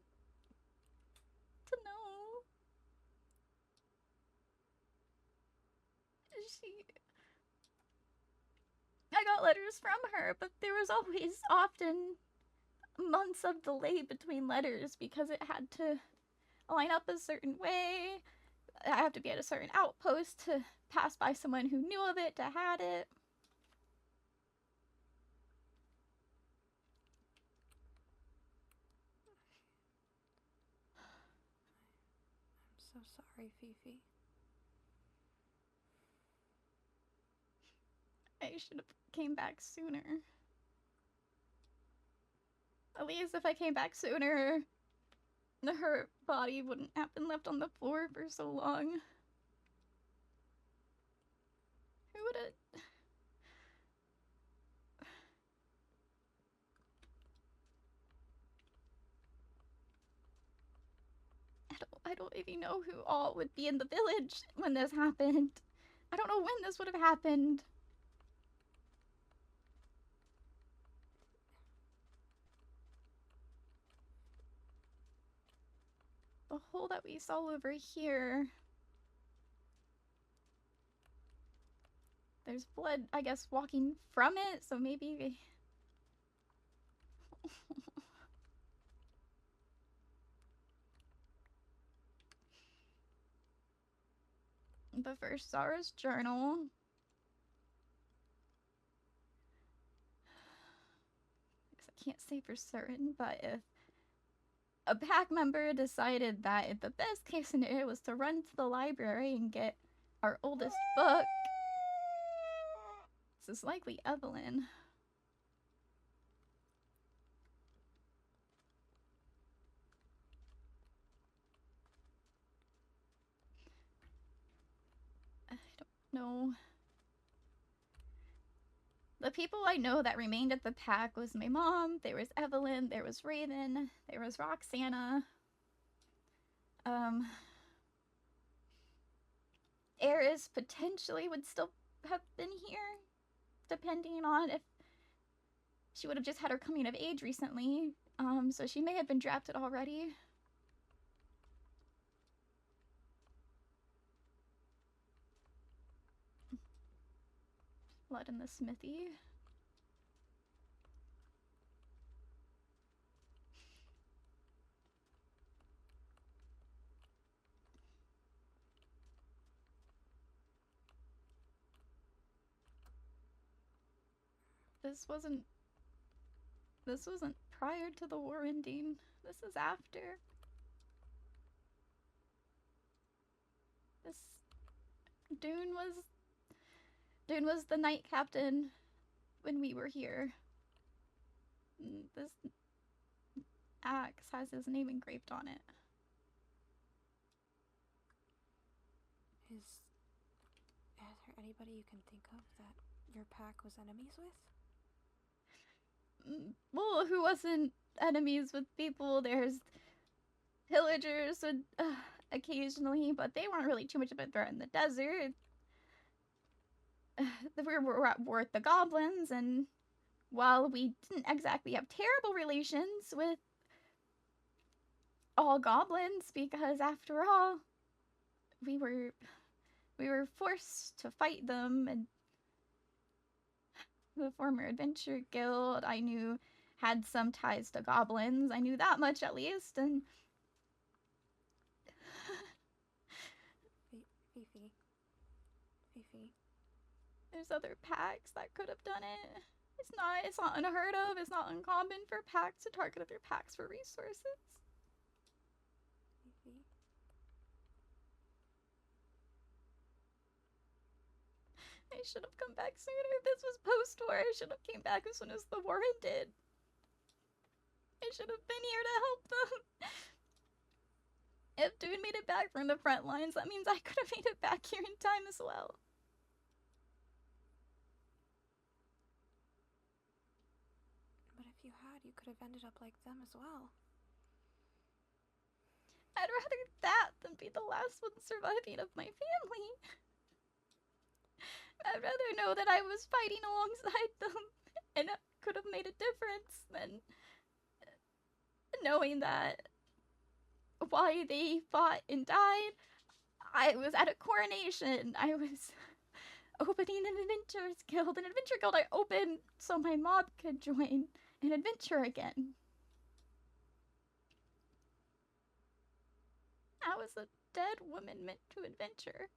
to know. I got letters from her, but there was always often months of delay between letters because it had to line up a certain way. I have to be at a certain outpost to pass by someone who knew of it to had it. I'm so sorry, Fifi. I should have came back sooner. At least if I came back sooner, her body wouldn't have been left on the floor for so long. Who would have... I don't even know who all would be in the village when this happened. I don't know when this would have happened. The hole that we saw over here. There's blood, I guess, walking from it, so maybe... The first Zara's journal. I can't say for certain, but if a pack member decided that if the best case scenario was to run to the library and get our oldest book, this is likely Evelyn. I don't know. The people I know that remained at the pack was my mom, there was Evelyn, there was Raven, there was Roxana. Heirs potentially would still have been here, depending on if she would have just had her coming of age recently. So she may have been drafted already. Blood in the smithy. This wasn't prior to the war ending. This is after. Dune was the knight captain when we were here. This axe has his name engraved on it. Is there anybody you can think of that your pack was enemies with? Well, who wasn't enemies with people? There's pillagers would occasionally, but they weren't really too much of a threat in the desert. We were at war with the Goblins, and while we didn't exactly have terrible relations with all Goblins, because after all, we were forced to fight them, and the former adventure guild I knew had some ties to Goblins. I knew that much at least, and Fifi. There's other packs that could have done it. It's not unheard of. It's not uncommon for packs to target other packs for resources. Fifi. I should have come back sooner. This was post-war. I should have came back as soon as the war ended. I should have been here to help them. If Dune made it back from the front lines, that means I could have made it back here in time as well. But if you had, you could have ended up like them as well. I'd rather that than be the last one surviving of my family. I'd rather know that I was fighting alongside them and could have made a difference than knowing that why they fought and died. I was at a coronation. I was opening an adventurers guild. An adventure guild I opened so my mob could join and adventure again. I was a dead woman meant to adventure.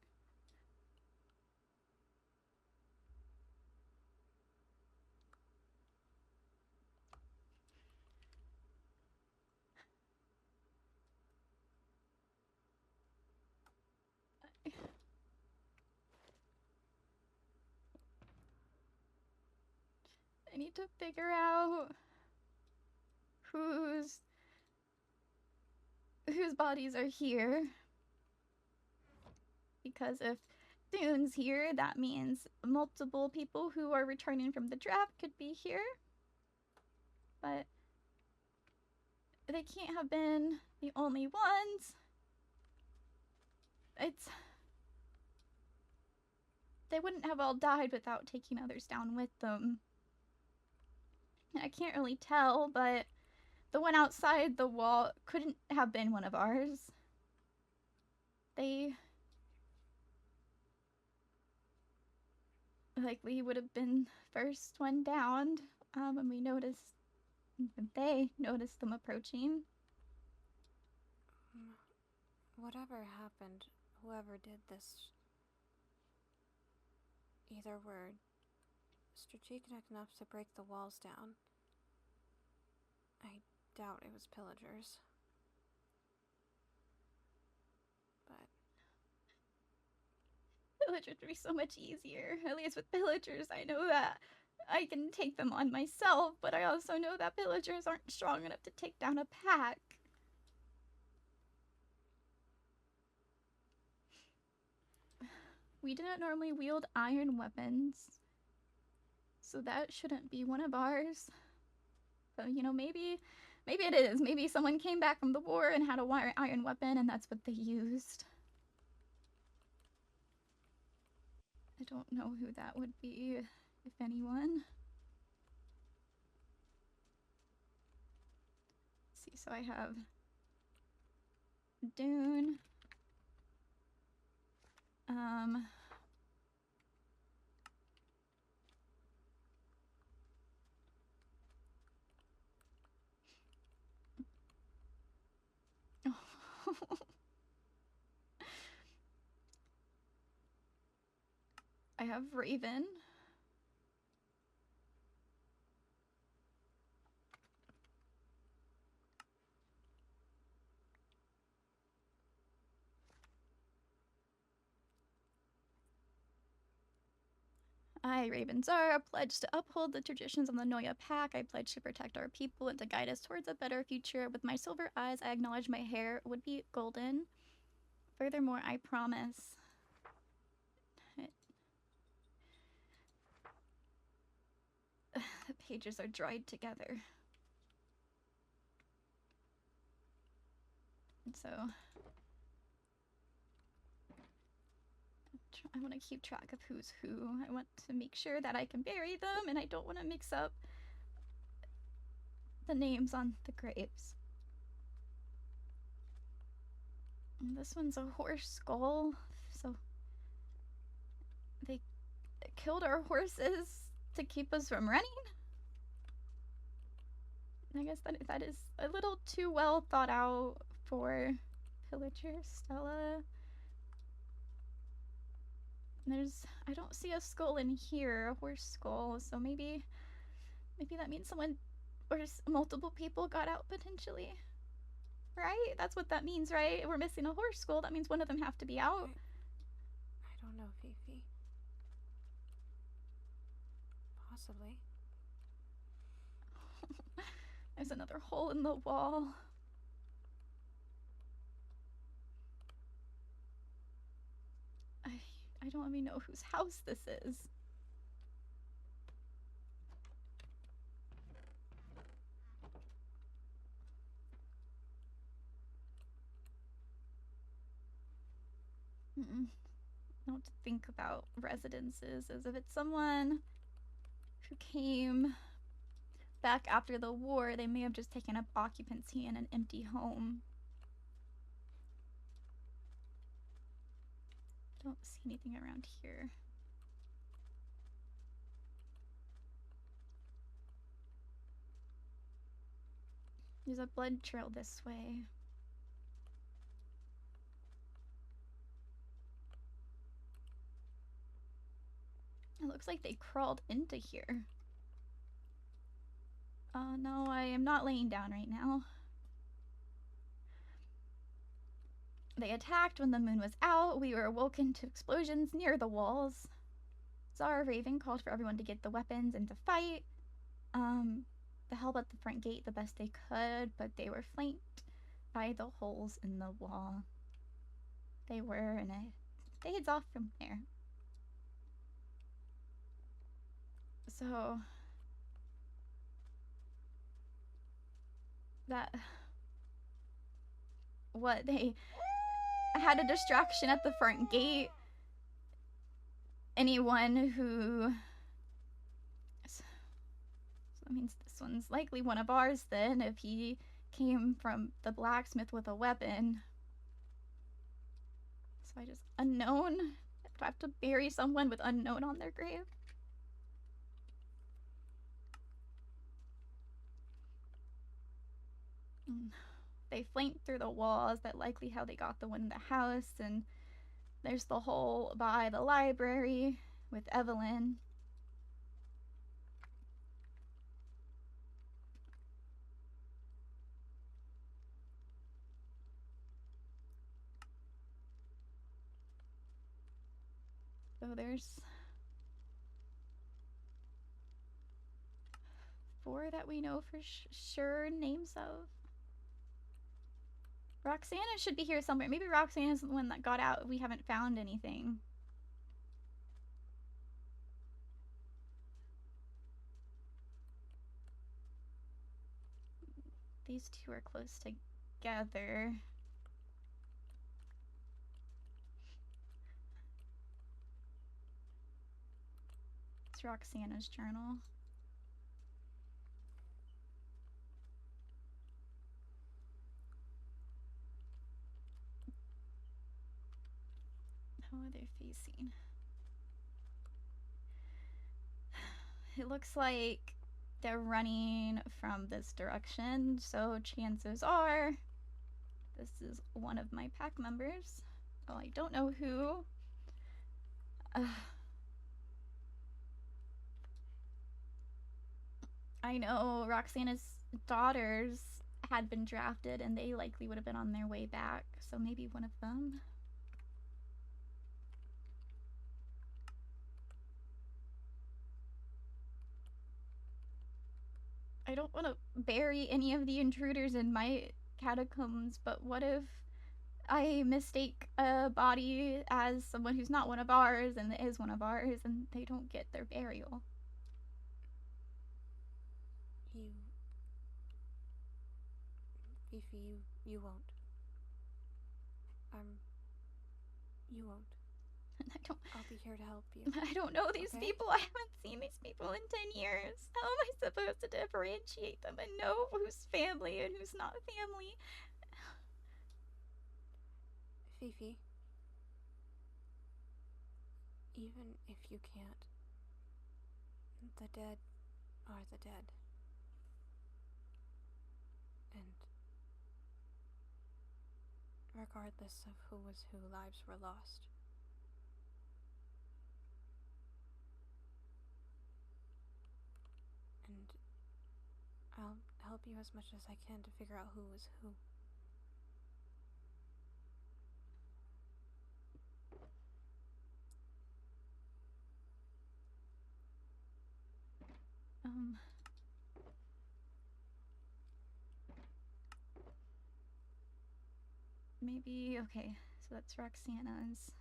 I need to figure out whose bodies are here. Because if Dune's here, that means multiple people who are returning from the draft could be here. But they can't have been the only ones. They wouldn't have all died without taking others down with them. I can't really tell, but the one outside the wall couldn't have been one of ours. We would have been first one downed, and they noticed them approaching. Whatever happened, whoever did this, either were strategic enough to break the walls down. I doubt it was pillagers. But pillagers would be so much easier. At least with pillagers, I know that I can take them on myself, but I also know that pillagers aren't strong enough to take down a pack. We didn't normally wield iron weapons, so that shouldn't be one of ours. But, you know, maybe it is. Maybe someone came back from the war and had a iron weapon, and that's what they used. I don't know who that would be, if anyone. Let's see, so I have Dune. I have Raven. I, Raven Zara, pledge to uphold the traditions of the Noya Pack. I pledge to protect our people and to guide us towards a better future. With my silver eyes, I acknowledge my hair would be golden. Furthermore, I promise. The pages are dried together. And so I want to keep track of who's who. I want to make sure that I can bury them, and I don't want to mix up the names on the graves. And this one's a horse skull, so they killed our horses to keep us from running. I guess that is a little too well thought out for pillager Stella. I don't see a skull in here, a horse skull, so maybe that means someone or multiple people got out potentially. Right? That's what that means, right? We're missing a horse skull. That means one of them have to be out. I don't know, Fifi. Possibly. There's another hole in the wall. I don't even know whose house this is. I don't think about residences as if it's someone who came back after the war. They may have just taken up occupancy in an empty home. Don't see anything around here. There's a blood trail this way. It looks like they crawled into here. No, I am not laying down right now. They attacked when the moon was out. We were awoken to explosions near the walls. Zara Raven called for everyone to get the weapons and to fight. They held at the front gate the best they could, but they were flanked by the holes in the wall. They were, and it fades off from there. So that they had a distraction at the front gate. Anyone who, so that means this one's likely one of ours then, if he came from the blacksmith with a weapon. So I just, unknown? Do I have to bury someone with unknown on their grave? They flanked through the walls. That likely how they got the one in the house. And there's the hole by the library with Evelyn. So there's 4 that we know for sure names of. Roxana should be here somewhere. Maybe Roxana is the one that got out. We haven't found anything. These 2 are close together. It's Roxana's journal. How are they facing? It looks like they're running from this direction, so chances are this is one of my pack members. Oh, I don't know who. I know Roxana's daughters had been drafted and they likely would have been on their way back, so maybe one of them. I don't want to bury any of the intruders in my catacombs, but what if I mistake a body as someone who's not one of ours and is one of ours and they don't get their burial? Fifi, you won't. You won't. I'll be here to help you. I don't know these people. I haven't seen these people in 10 years. How am I supposed to differentiate them and know who's family and who's not family? Fifi, even if you can't, the dead are the dead. And regardless of who was who, lives were lost. And I'll help you as much as I can to figure out who was who. Maybe, okay, so that's Roxana's.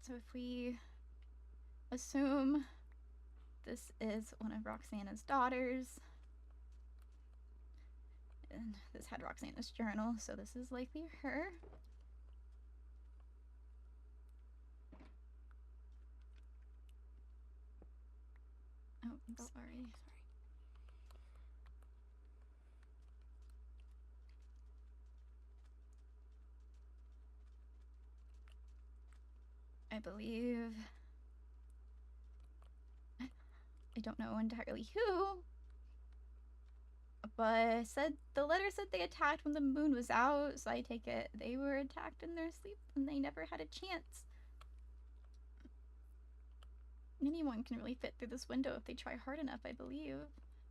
So if we assume this is one of Roxana's daughters, and this had Roxana's journal, so this is likely her. Oh, I'm sorry. I believe... I don't know entirely who, but the letter said they attacked when the moon was out, so I take it they were attacked in their sleep and they never had a chance. Anyone can really fit through this window if they try hard enough, I believe.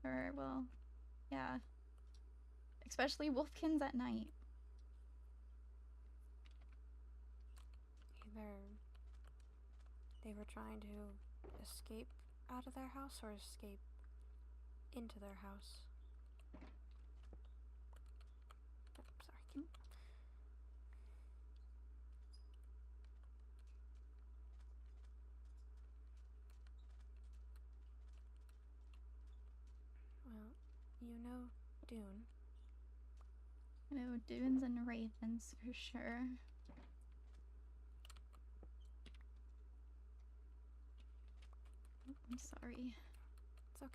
Or, well, yeah. Especially wolfkins at night. Either they were trying to escape out of their house or escape into their house. Oh, sorry. Well, you know Dune. I know dunes and ravens for sure. Oh, I'm sorry. It's okay.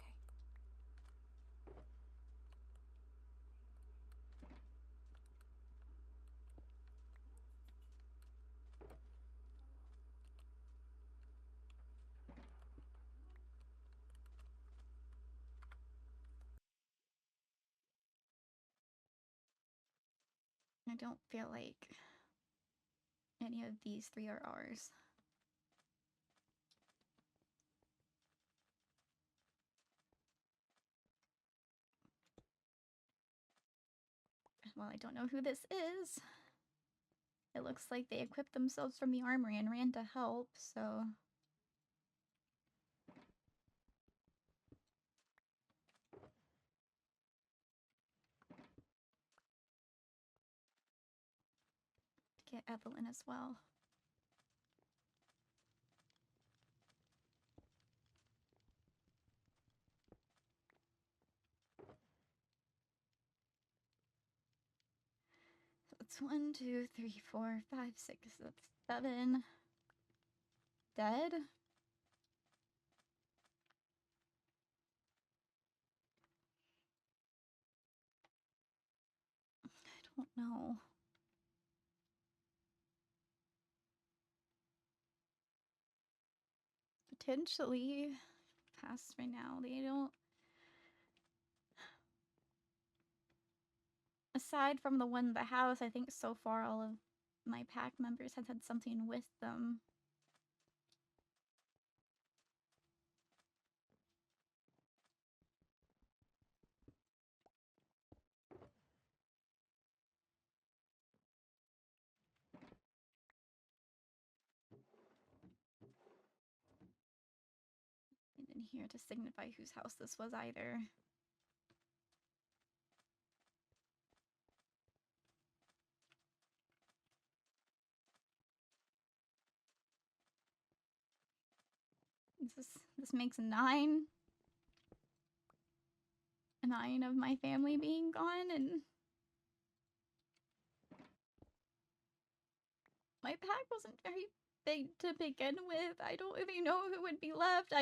I don't feel like any of these three are ours. Well, I don't know who this is. It looks like they equipped themselves from the armory and ran to help, so... Get Evelyn as well. That's 1, 2, 3, 4, 5, 6, that's 7. Dead? I don't know. Potentially past right now. They don't... Aside from the one in the house, I think so far all of my pack members have had something with them. I didn't hear to signify whose house this was either. This makes 9. 9 of my family being gone, and my pack wasn't very big to begin with. I don't really know who would be left.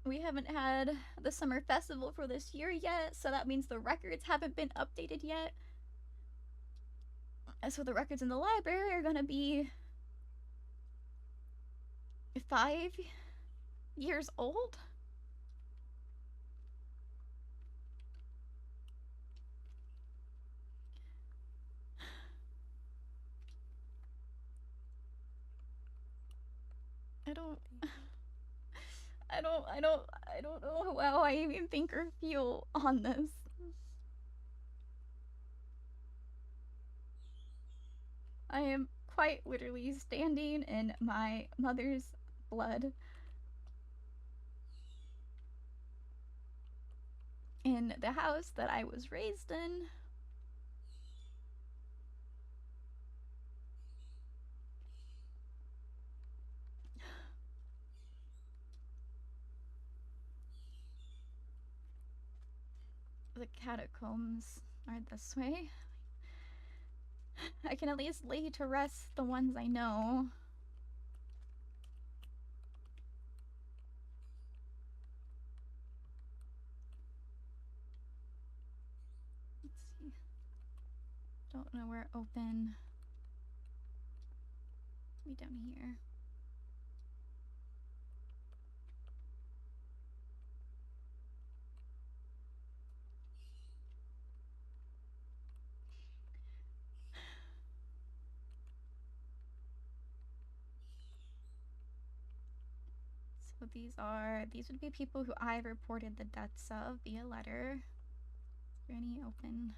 We haven't had the summer festival for this year yet, so that means the records haven't been updated yet. So the records in the library are gonna be 5 years old. I don't know how I even think or feel on this. I am quite literally standing in my mother's blood. In the house that I was raised in. The catacombs are this way. I can at least lay to rest the ones I know. Let's see. Don't know where open. Maybe down here. So these would be people who I've reported the deaths of via letter. Is there any open?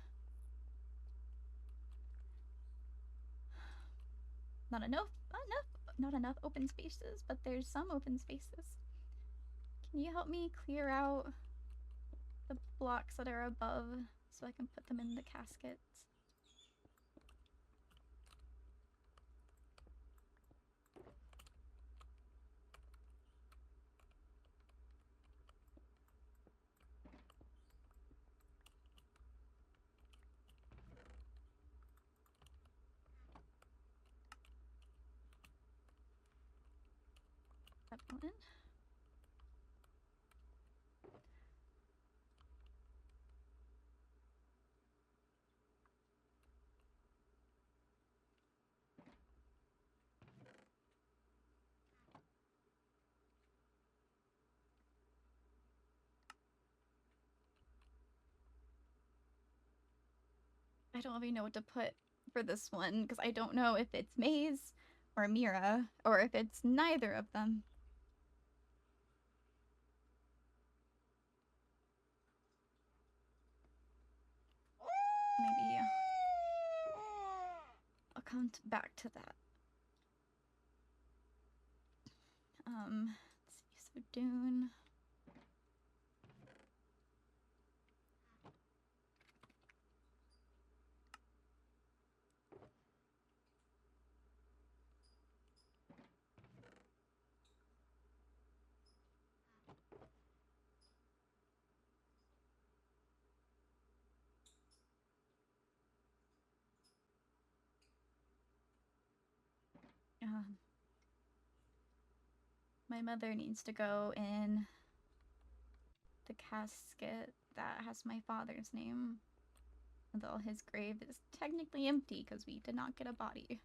Not enough open spaces, but there's some open spaces. Can you help me clear out the blocks that are above so I can put them in the caskets? That one. I don't really know what to put for this one because I don't know if it's Maze or Mira or if it's neither of them. Maybe I'll come back to that. Let's see. So Dune. My mother needs to go in the casket that has my father's name. Although his grave is technically empty because we did not get a body.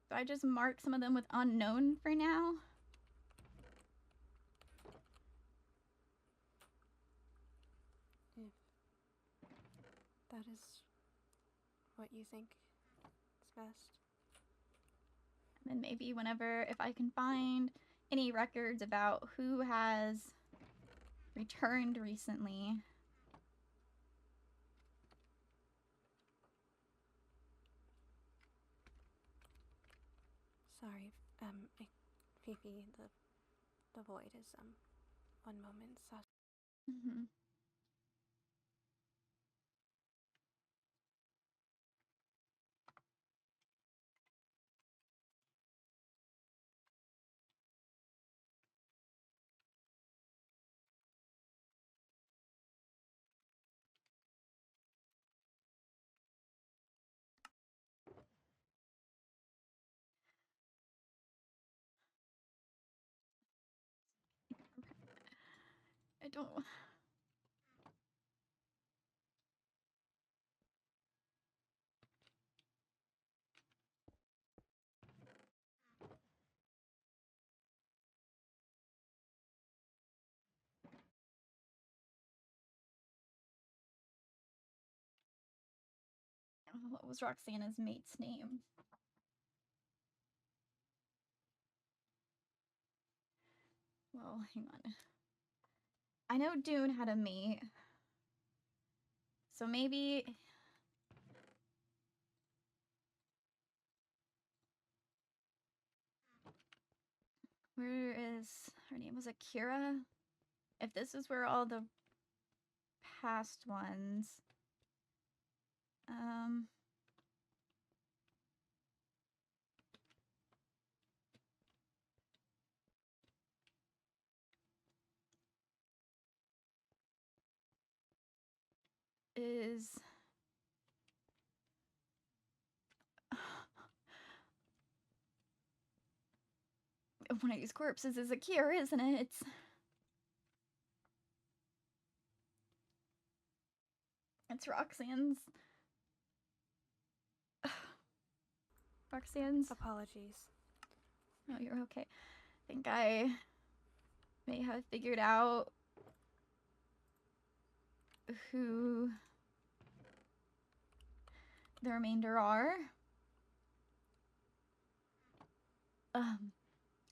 So I just mark some of them with unknown for now. If that is what you think is best. And then maybe whenever, if I can find any records about who has returned recently. Sorry, Fifi, the void is, one moment, so. I don't. What was Roxana's mate's name? Well, hang on. I know Dune had a mate. So maybe... Where is... Her name was Akira? If this is where all the past ones... is... One of these corpses is Akira, isn't it? It's Roxanne's. Roxanne's. Apologies. No, you're okay. I think I may have figured out who the remainder are.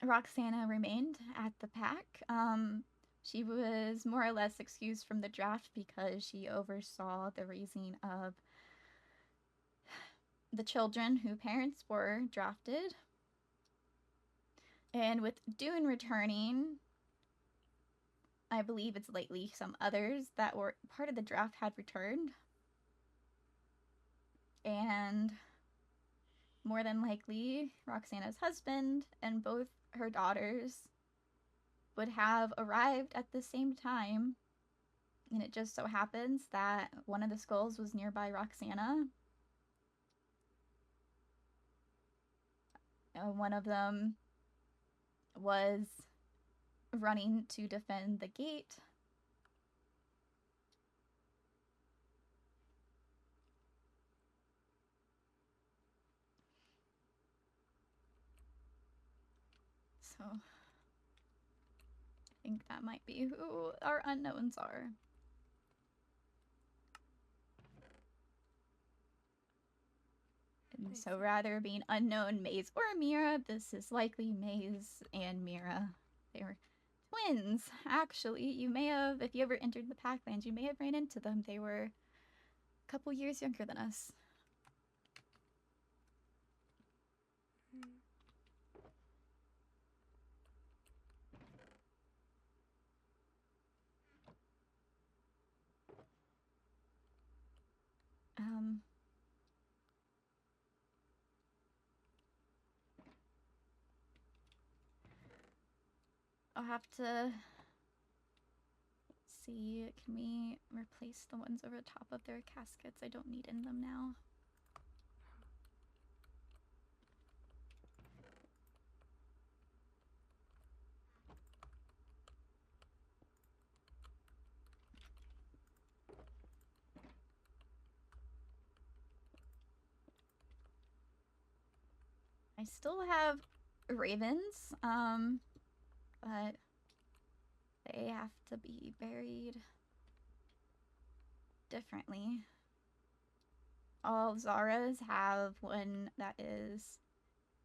Roxana remained at the pack. She was more or less excused from the draft because she oversaw the raising of the children whose parents were drafted. And with Dune returning, I believe it's lately some others that were part of the draft had returned. And more than likely, Roxana's husband and both her daughters would have arrived at the same time. And it just so happens that one of the skulls was nearby Roxana. One of them was running to defend the gate. So I think that might be who our unknowns are. And so rather being unknown Maze or Mira, this is likely Maze and Mira. They were twins, actually. You may have, if you ever entered the Packlands, you may have ran into them. They were a couple years younger than us. I'll have to see, can we replace the ones over the top of their caskets? I don't need in them now. I still have ravens, but they have to be buried differently. All Zara's have one that is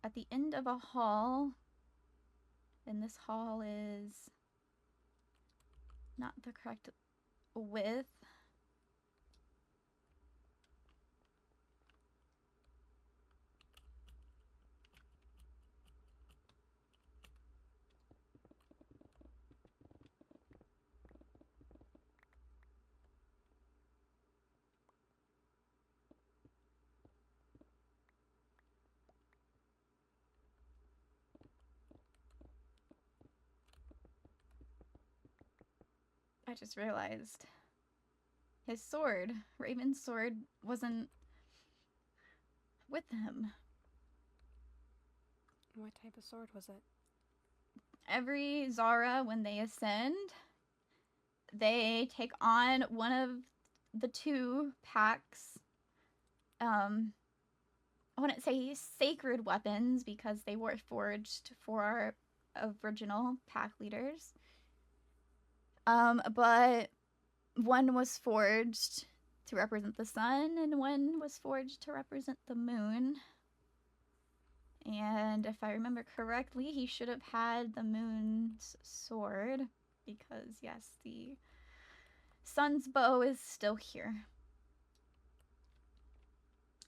at the end of a hall, and this hall is not the correct width. I just realized his sword, Raven's sword, wasn't with him. What type of sword was it? Every Zara, when they ascend, they take on one of the two packs. I wouldn't say sacred weapons because they were forged for our original pack leaders. But one was forged to represent the sun and one was forged to represent the moon. And if I remember correctly, he should have had the moon's sword because, yes, the sun's bow is still here.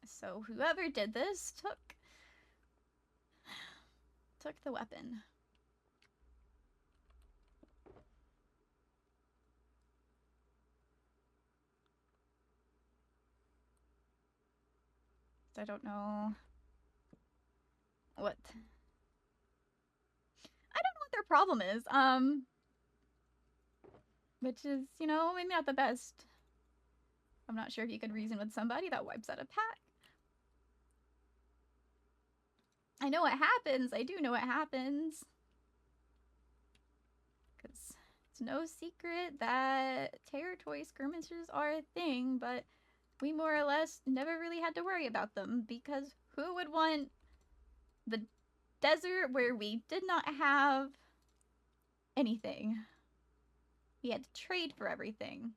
So whoever did this took the weapon. I don't know what their problem is. Which is, you know, maybe not the best. I'm not sure if you could reason with somebody that wipes out a pack. I know what happens. I do know what happens. Because it's no secret that territory skirmishes are a thing, but we more or less never really had to worry about them, because who would want the desert where we did not have anything? We had to trade for everything.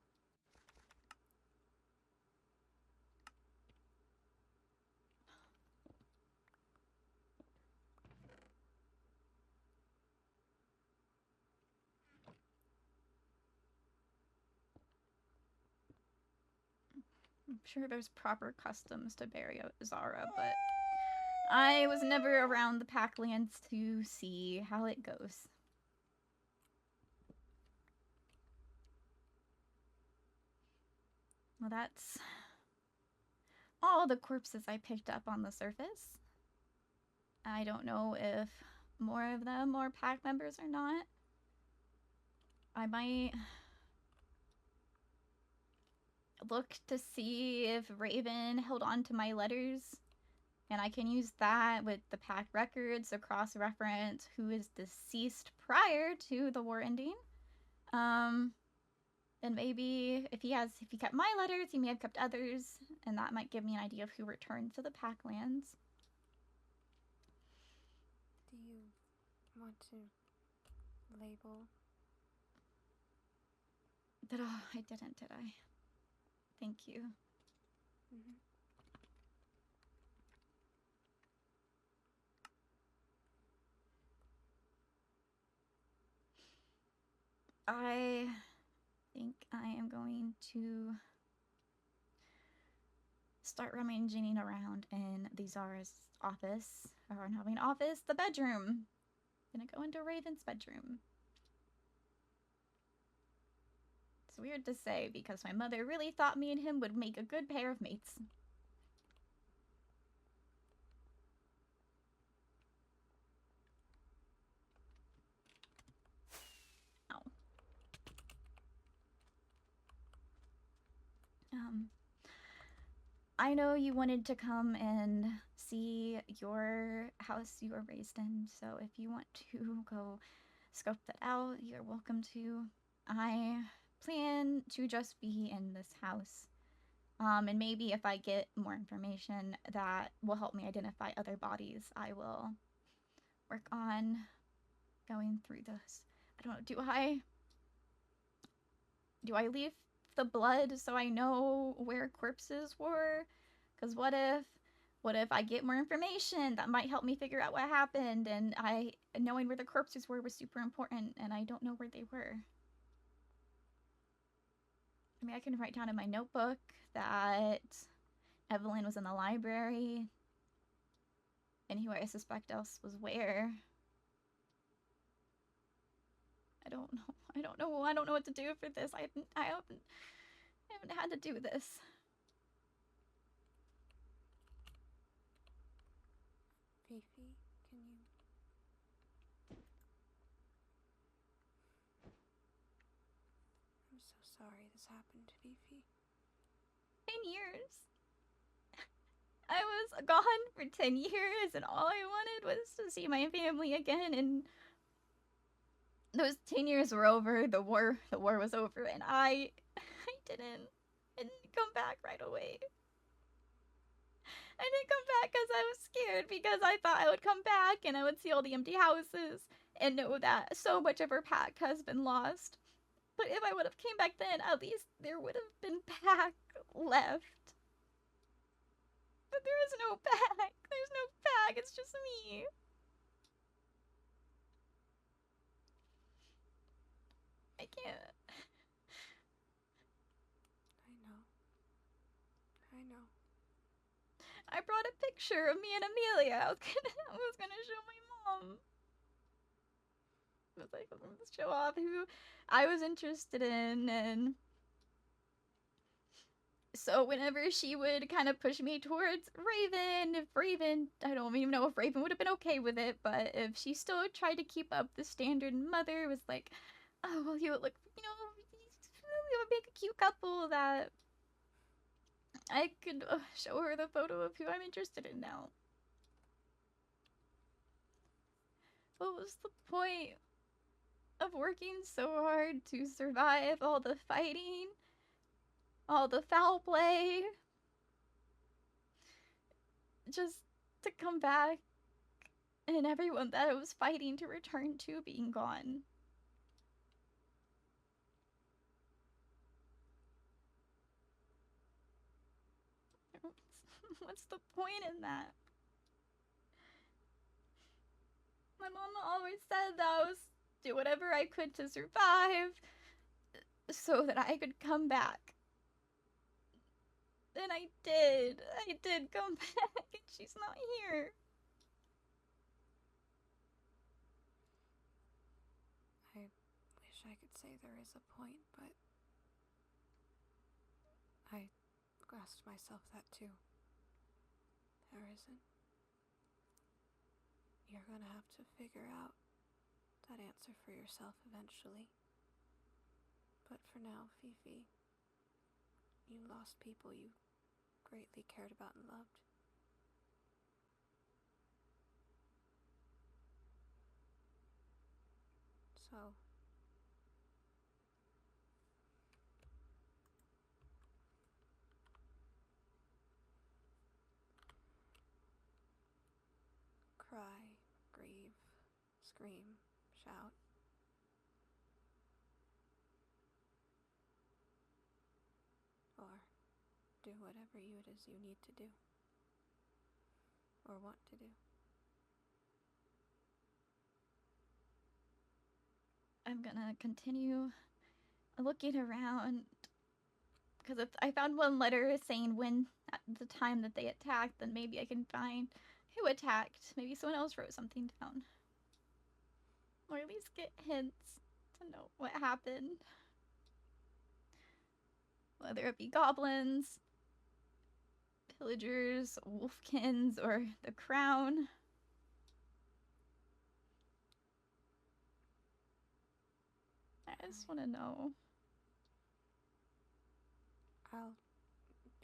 I'm sure there's proper customs to Fiori Zara, but I was never around the Packlands to see how it goes. Well, that's all the corpses I picked up on the surface. I don't know if more of them are pack members or not. I might look to see if Raven held on to my letters, and I can use that with the pack records to cross-reference who is deceased prior to the war ending. And maybe if he kept my letters, he may have kept others, and that might give me an idea of who returned to the Packlands. Do you want to label? I didn't, did I? Thank you. Mm-hmm. I think I am going to start rummaging around in the Zara's office, or not an office, the bedroom. I'm gonna go into Raven's bedroom. It's weird to say because my mother really thought me and him would make a good pair of mates. Ow. I know you wanted to come and see your house you were raised in, so if you want to go scope that out, you're welcome to. I plan to just be in this house. And maybe if I get more information that will help me identify other bodies, I will work on going through this. I don't know, do I leave the blood so I know where corpses were? Because what if I get more information that might help me figure out what happened, and knowing where the corpses were was super important, and I don't know where they were. I mean, I can write down in my notebook that Evelyn was in the library, and who I suspect else was where. I don't know. I don't know what to do for this. I haven't had to do this. Fifi, can you... I'm so sorry this happened, Fifi. 10 years. I was gone for 10 years, and all I wanted was to see my family again, and those 10 years were over. The war was over, and I didn't come back right away. I didn't come back because I was scared, because I thought I would come back and I would see all the empty houses and know that so much of her pack has been lost. But if I would have came back then, at least there would have been pack left. But there is no pack. There's no pack. It's just me. I can't. I know. I brought a picture of me and Amelia. I was gonna show my mom. I was like, let's show off who I was interested in, and So whenever she would kind of push me towards Raven, if Raven, I don't even know if Raven would have been okay with it, but if she still tried to keep up the standard, Mother was like, oh, well, you would look, you would make a cute couple that I could show her the photo of who I'm interested in now. What was the point of working so hard to survive all the fighting, all the foul play, just to come back and everyone that I was fighting to return to being gone? What's the point in that? My mama always said that I was do whatever I could to survive so that I could come back. And I did. I did come back, and she's not here. I wish I could say there is a point, but I asked myself that too. There isn't. You're gonna have to figure out that answer for yourself eventually. But for now, Fifi, you lost people you greatly cared about and loved. So, cry, grieve, scream, shout. Or do whatever it is you need to do. Or want to do. I'm gonna continue looking around, because if I found one letter saying when at the time that they attacked, then maybe I can find who attacked. Maybe someone else wrote something down. Or at least get hints to know what happened. Whether it be goblins, pillagers, wolfkins, or the crown. I just want to know. I'll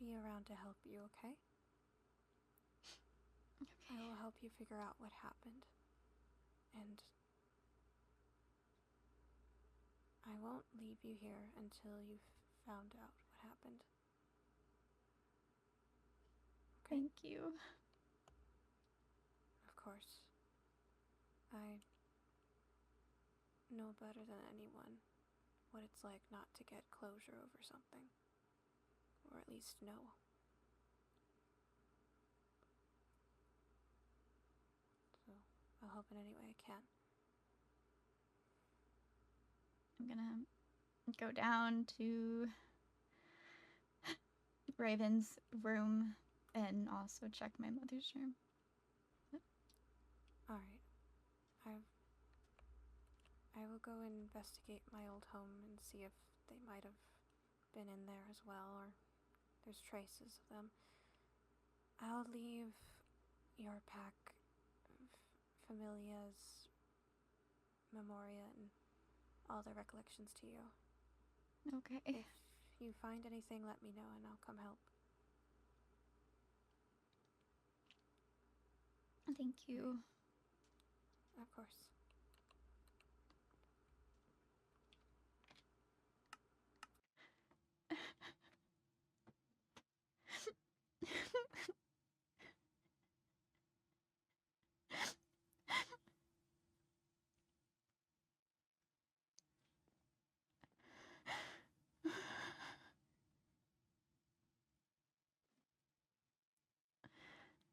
be around to help you, okay? Okay. I will help you figure out what happened. And I won't leave you here until you've found out what happened. Okay? Thank you. Of course. I know better than anyone what it's like not to get closure over something. Or at least know. So, I'll help in any way I can. I'm gonna go down to Raven's room and also check my mother's room. Alright. I will go and investigate my old home and see if they might have been in there as well, or there's traces of them. I'll leave your pack Familia's Memoria and all their recollections to you. Okay. If you find anything, let me know and I'll come help. Thank you. Of course.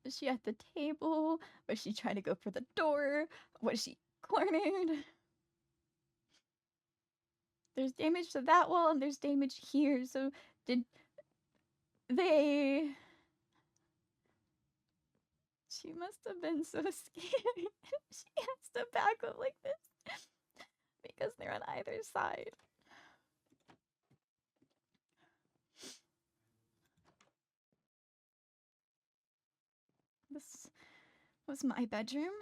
Was she at the table? Was she trying to go for the door? Was she cornered? There's damage to that wall and there's damage here, so did they... She must have been so scared. She has to back up like this because they're on either side. was my bedroom.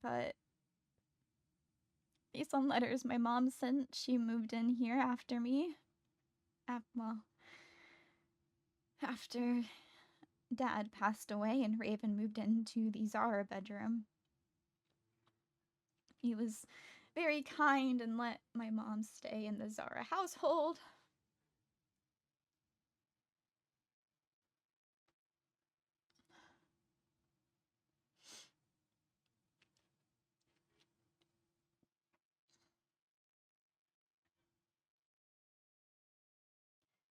But based on letters my mom sent, she moved in here after me. After Dad passed away and Raven moved into the Zara bedroom. He was very kind and let my mom stay in the Zara household.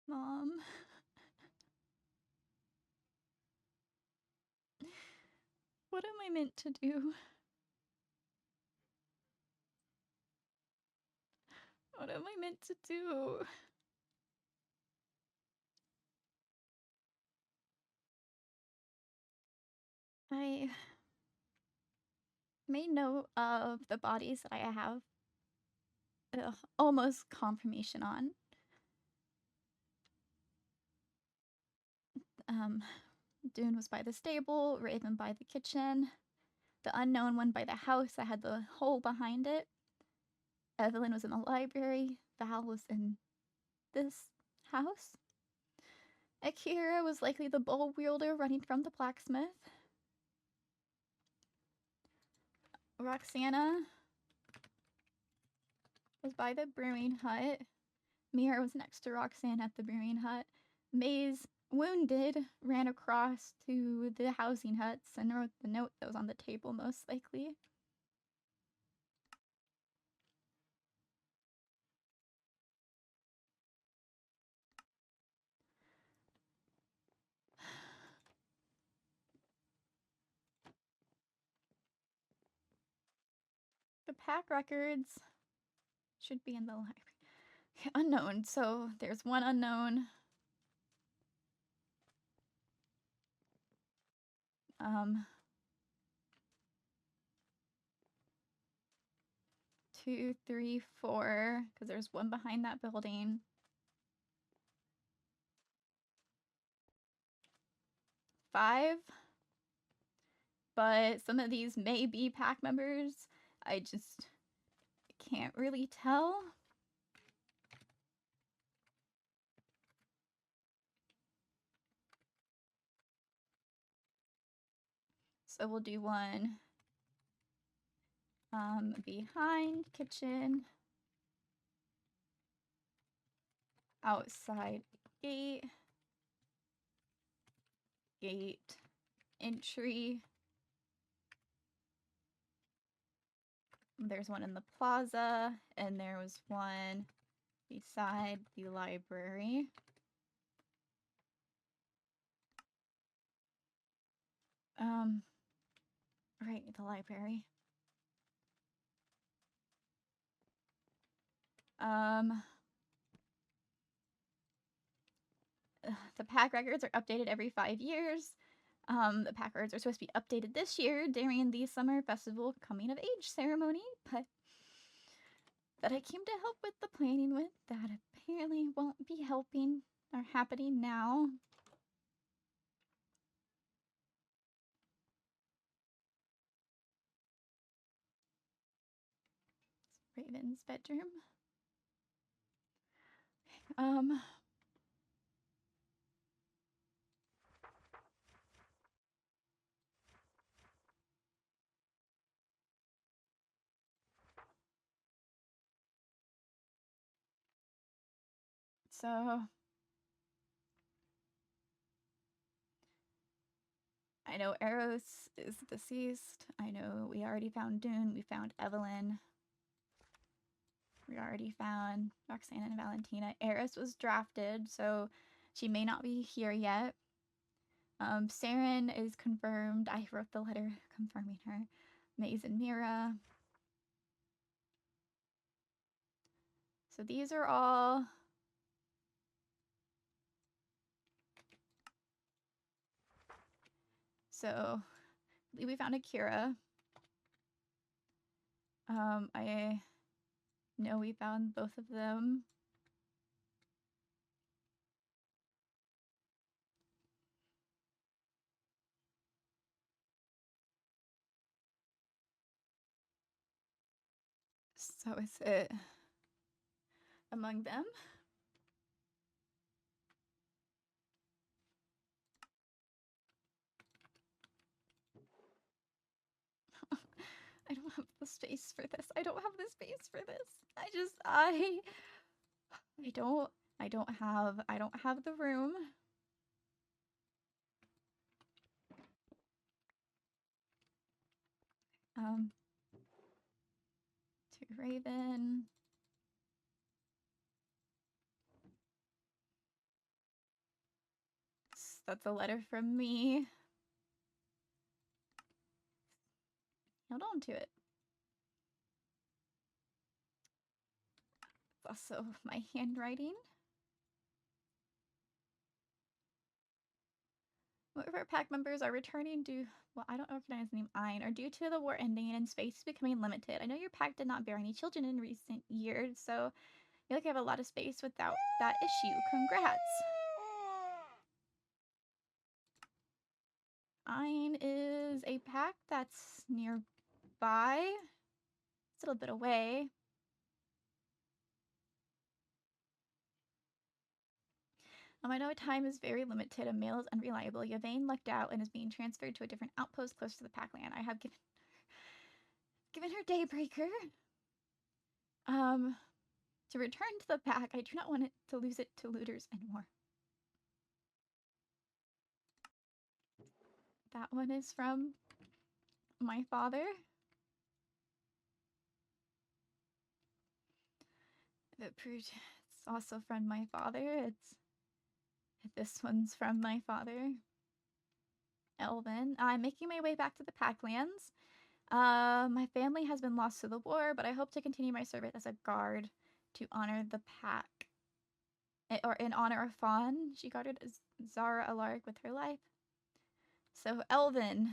Mom. What am I meant to do? What am I meant to do? I made note of the bodies that I have almost confirmation on. Dune was by the stable, Raven by the kitchen, the unknown one by the house that had the hole behind it. Evelyn was in the library, Val was in this house. Akira was likely the bull wielder running from the blacksmith. Roxana was by the brewing hut. Mira was next to Roxanne at the brewing hut. Maze, wounded, ran across to the housing huts and wrote the note that was on the table, most likely. The pack records should be in the library. Unknown, so there's one unknown. 2, 3, 4, because there's one behind that building. 5, but some of these may be pack members. I just can't really tell. So we'll do one behind kitchen, outside gate, entry. There's one in the plaza, and there was one beside the library. Right, the library. The pack records are updated every 5 years. The pack records are supposed to be updated this year during the summer festival coming of age ceremony, but that I came to help with the planning with that apparently won't be helping or happening now. It's Raven's bedroom. So I know Eros is deceased. I know we already found Dune. We found Evelyn. We already found Roxanne and Valentina. Eris was drafted, so she may not be here yet. Saren is confirmed. I wrote the letter confirming her. Maze and Mira. So these are all... So we found Akira. I know we found both of them. So is it among them? I don't have the space for this. I don't have the space for this. I don't have the room. To Raven. That's a letter from me. Hold on to it. It's also my handwriting. One of our pack members are returning due. Well, I don't recognize the name Ein, or due to the war ending and space becoming limited. I know your pack did not bear any children in recent years, so I feel like I have a lot of space without that issue. Congrats! Ein is a pack that's nearby. It's a little bit away. I know time is very limited. A male is unreliable. Yvain lucked out and is being transferred to a different outpost close to the Packland. I have given her Daybreaker. To return to the pack. I do not want it to lose it to looters anymore. That one is from my father. It's also from my father. This one's from my father. Elvin. I'm making my way back to the Packlands. My family has been lost to the war, but I hope to continue my service as a guard to honor the pack. Or in honor of Fawn, she guarded Zara a Lurk with her life. So Elvin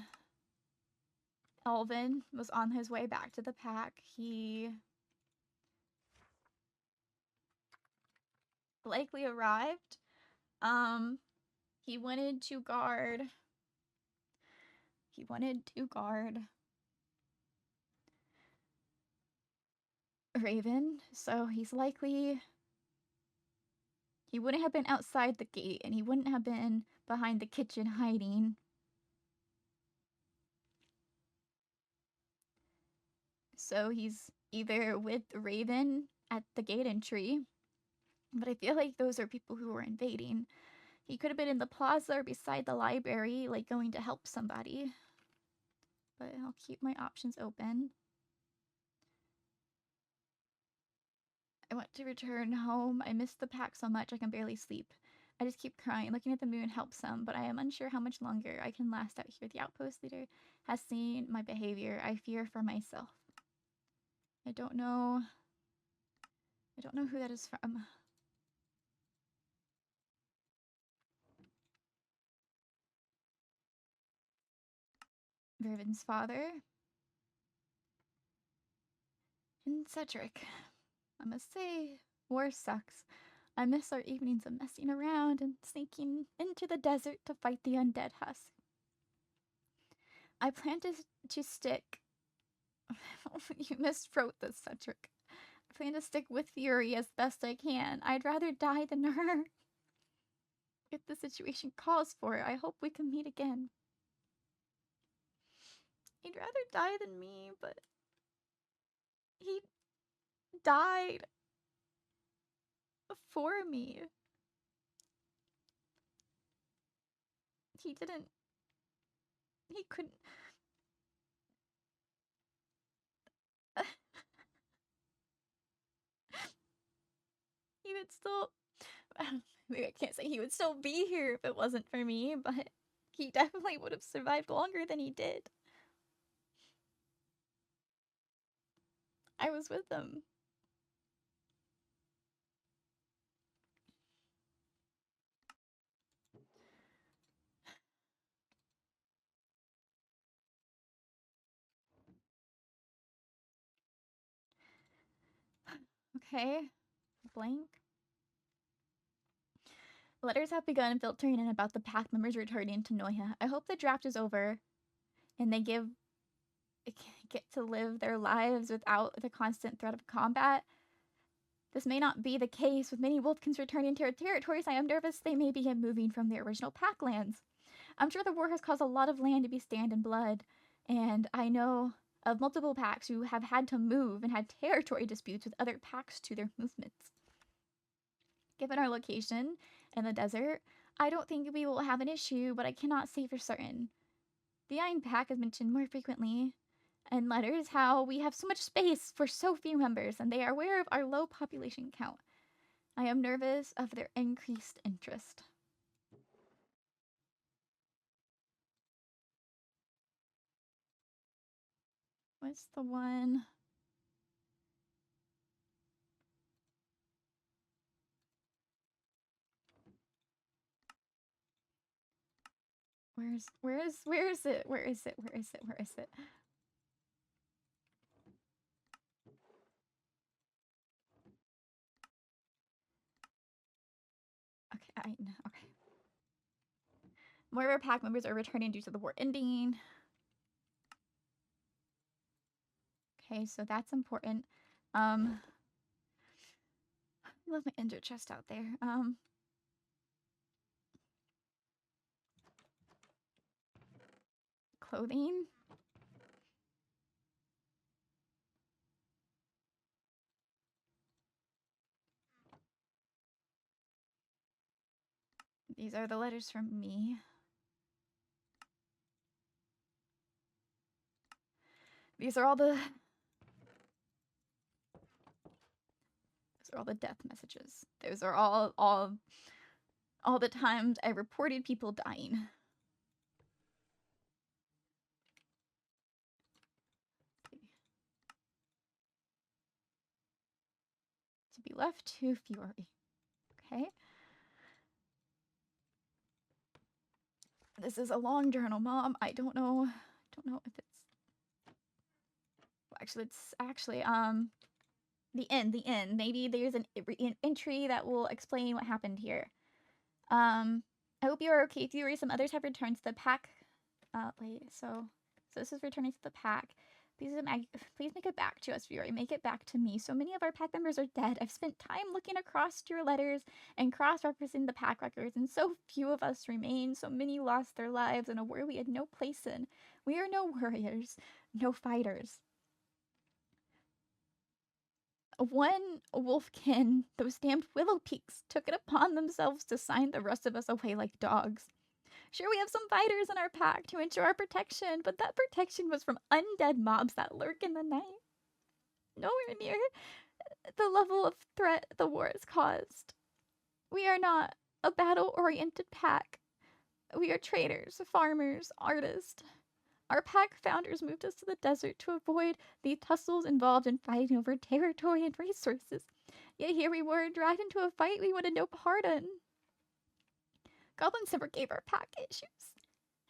was on his way back to the pack. He likely arrived. He wanted to guard Raven, so he wouldn't have been outside the gate, and he wouldn't have been behind the kitchen hiding. So he's either with Raven at the gate entry, but I feel like those are people who were invading. He could have been in the plaza or beside the library, like going to help somebody. But I'll keep my options open. I want to return home. I miss the pack so much I can barely sleep. I just keep crying. Looking at the moon helps some, but I am unsure how much longer I can last out here. The outpost leader has seen my behavior. I fear for myself. I don't know who that is from. Raven's father. And Cedric. I must say, war sucks. I miss our evenings of messing around and sneaking into the desert to fight the undead husk. I plan to stick. You miswrote this, Cedric. I plan to stick with Fiori as best I can. I'd rather die than her. If the situation calls for it, I hope we can meet again. He'd rather die than me, but he died for me. He couldn't. He would still. Maybe I can't say he would still be here if it wasn't for me, but he definitely would have survived longer than he did. I was with him. Okay. Blank. Letters have begun filtering in about the pack members returning to Noya. I hope the draft is over and they give get to live their lives without the constant threat of combat. This may not be the case with many wolfkins returning to their territories. I am nervous they may be moving from the original Packlands. I'm sure the war has caused a lot of land to be stained in blood, and I know of multiple packs who have had to move and had territory disputes with other packs to their movements. Given our location in the desert, I don't think we will have an issue, but I cannot say for certain. The Iron Pack has mentioned more frequently in letters how we have so much space for so few members, and they are aware of our low population count. I am nervous of their increased interest. What's the one? Where is it? Okay, I know. Okay. More of our pack members are returning due to the war ending. Okay, so that's important. I love my ender chest out there. Clothing. These are the letters from me. These are all the death messages. Those are all the times I reported people dying. To be left to Fiori. Okay. This is a long journal, Mom. I don't know if it's... Well, actually, it's actually, the end. Maybe there's an entry that will explain what happened here. I hope you are okay, Fiori. Some others have returned to the pack. Wait, so this is returning to the pack. Please make it back to us, Fiori. Make it back to me. So many of our pack members are dead. I've spent time looking across your letters and cross-referencing the pack records, and so few of us remain. So many lost their lives in a war we had no place in. We are no warriors, no fighters. One wolfkin, those damned willow peaks, took it upon themselves to sign the rest of us away like dogs. Sure, we have some fighters in our pack to ensure our protection, but that protection was from undead mobs that lurk in the night. Nowhere near the level of threat the war has caused. We are not a battle-oriented pack. We are traders, farmers, artists. Our pack founders moved us to the desert to avoid the tussles involved in fighting over territory and resources. Yet here we were, dragged into a fight we wanted no part in. Goblins never gave our pack issues.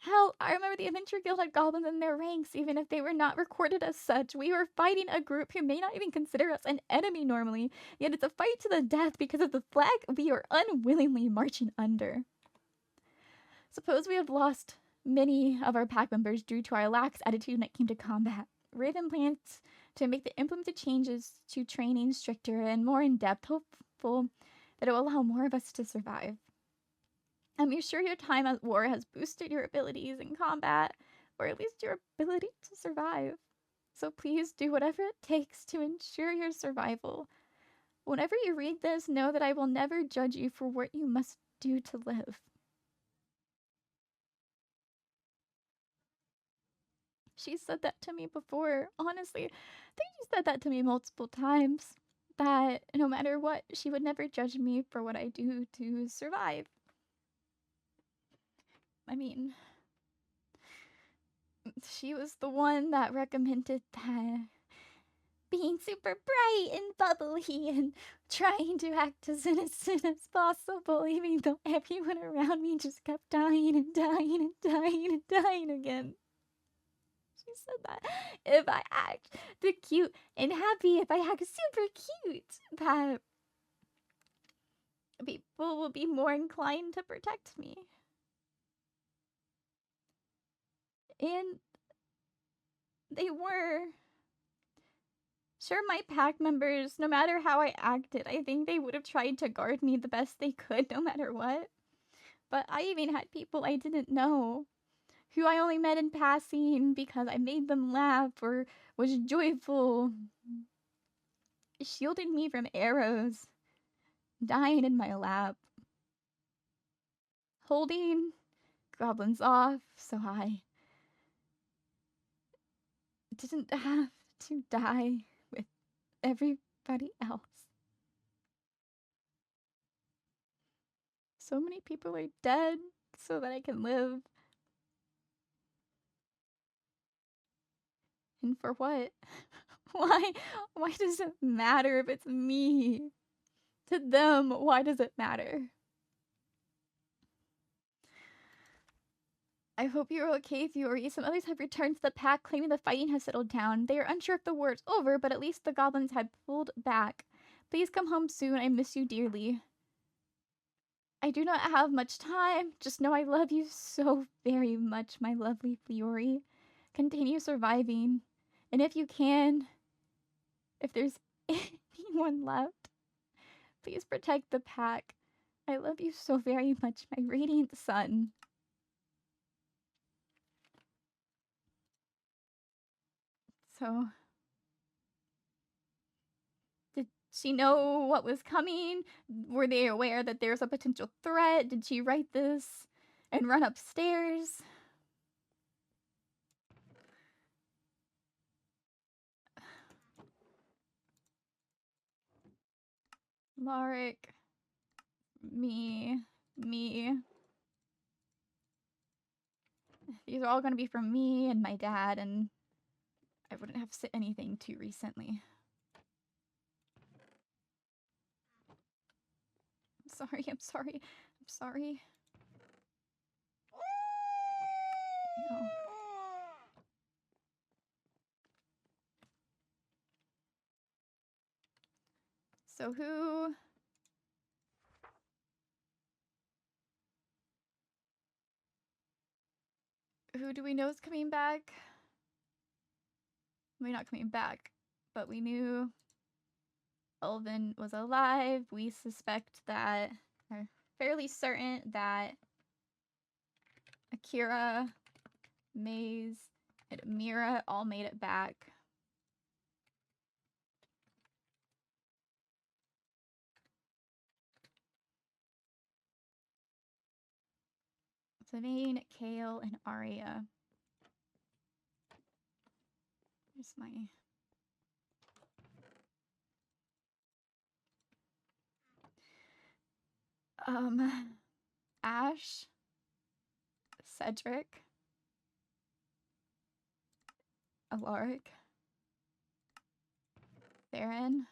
Hell, I remember the Adventure Guild had goblins in their ranks, even if they were not recorded as such. We were fighting a group who may not even consider us an enemy normally, yet it's a fight to the death because of the flag we are unwillingly marching under. Suppose we have lost many of our pack members due to our lax attitude when it came to combat. Raven plans to make the implemented changes to training stricter and more in-depth, hopeful that it will allow more of us to survive. I'm sure your time at war has boosted your abilities in combat, or at least your ability to survive. So please do whatever it takes to ensure your survival. Whenever you read this, know that I will never judge you for what you must do to live. She said that to me before. Honestly, I think she said that to me multiple times. That no matter what, she would never judge me for what I do to survive. I mean, she was the one that recommended that being super bright and bubbly and trying to act as innocent as possible, even though everyone around me just kept dying and dying and dying and dying again. She said that if I act the cute and happy, if I act super cute, that people will be more inclined to protect me. And They were. Sure, my pack members, no matter how I acted, I think they would have tried to guard me the best they could no matter what. But I even had people I didn't know, who I only met in passing because I made them laugh or was joyful, shielding me from arrows, dying in my lap, holding goblins off so I didn't have to die with everybody else. So many people are dead so that I can live. And for what? Why? Why does it matter if it's me? To them, why does it matter? I hope you're okay, Fiori. Some others have returned to the pack, claiming the fighting has settled down. They are unsure if the war is over, but at least the goblins had pulled back. Please come home soon. I miss you dearly. I do not have much time. Just know I love you so very much, my lovely Fiori. Continue surviving. And if you can, if there's anyone left, please protect the pack. I love you so very much, my radiant sun. So, did she know what was coming? Were they aware that there's a potential threat? Did she write this and run upstairs? Lurk. Me. These are all gonna be from me and my dad, and I wouldn't have said anything too recently. I'm sorry. No. So who do we know is coming back? I mean, not coming back, but we knew Elvin was alive. We suspect that, or fairly certain that Akira, Maze, and Amira all made it back. Savine, Kale, and Arya. Here's my... Ash, Cedric, Alaric, Theron,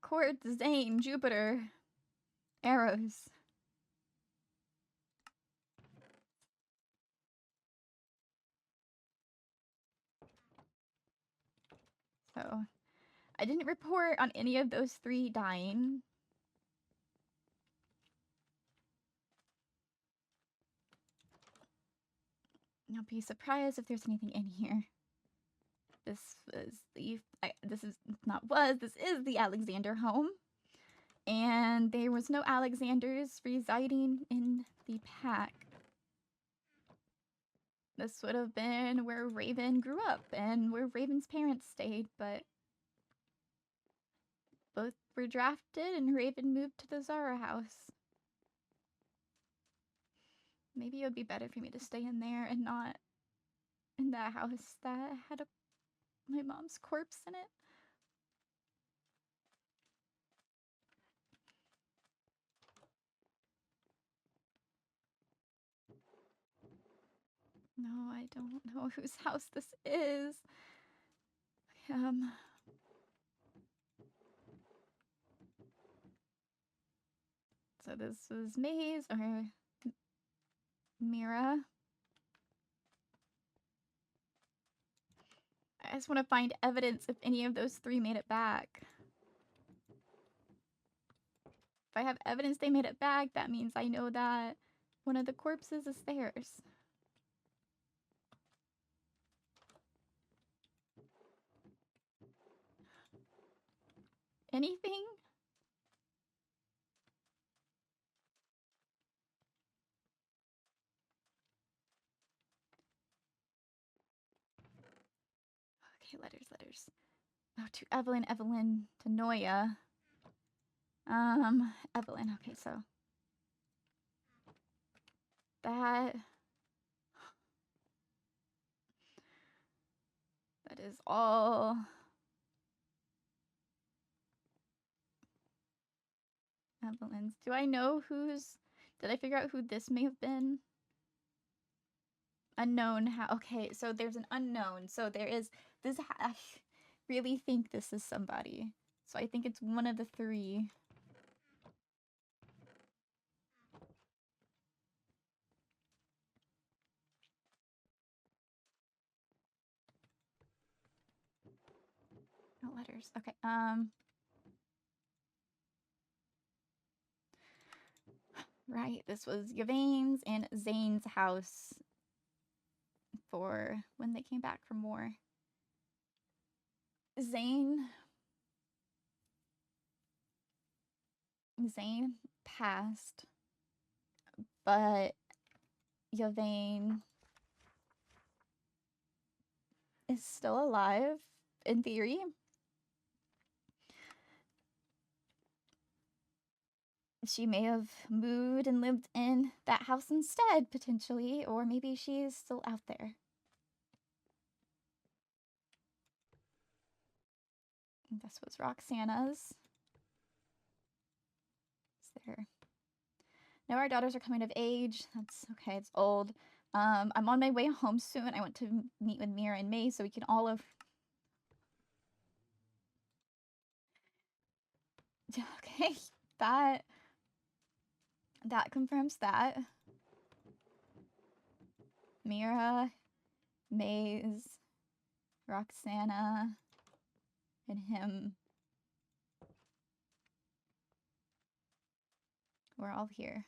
Court, Zane, Jupiter, Arrows. So, I didn't report on any of those 3 dying. I'll be surprised if there's anything in here. This is the Alexander home. And there was no Alexanders residing in the pack. This would have been where Raven grew up and where Raven's parents stayed, but both were drafted and Raven moved to the Zara house. Maybe it would be better for me to stay in there and not in that house that had my mom's corpse in it. No, I don't know whose house this is. So this was Maze or Mira. I just want to find evidence if any of those 3 made it back. If I have evidence they made it back, that means I know that one of the corpses is theirs. Anything? Okay, letters. Oh, to Evelyn, to Noya. Evelyn, okay, so. That is all. Evelyn's. Do I know who's... Did I figure out who this may have been? Unknown. Okay, so there's an unknown. So there is... This... I really think this is somebody. So I think it's one of the three. No letters. Okay, right, this was Yvain's and Zane's house for when they came back from war. Zane passed, but Yvain is still alive, in theory. She may have moved and lived in that house instead, potentially, or maybe she's still out there. This was Roxana's. Is there... Now our daughters are coming of age. That's okay, it's old. I'm on my way home soon. I want to meet with Mira and May so we can all of... Okay, that confirms that. Mira, Maze, Roxana, and him. We're all here.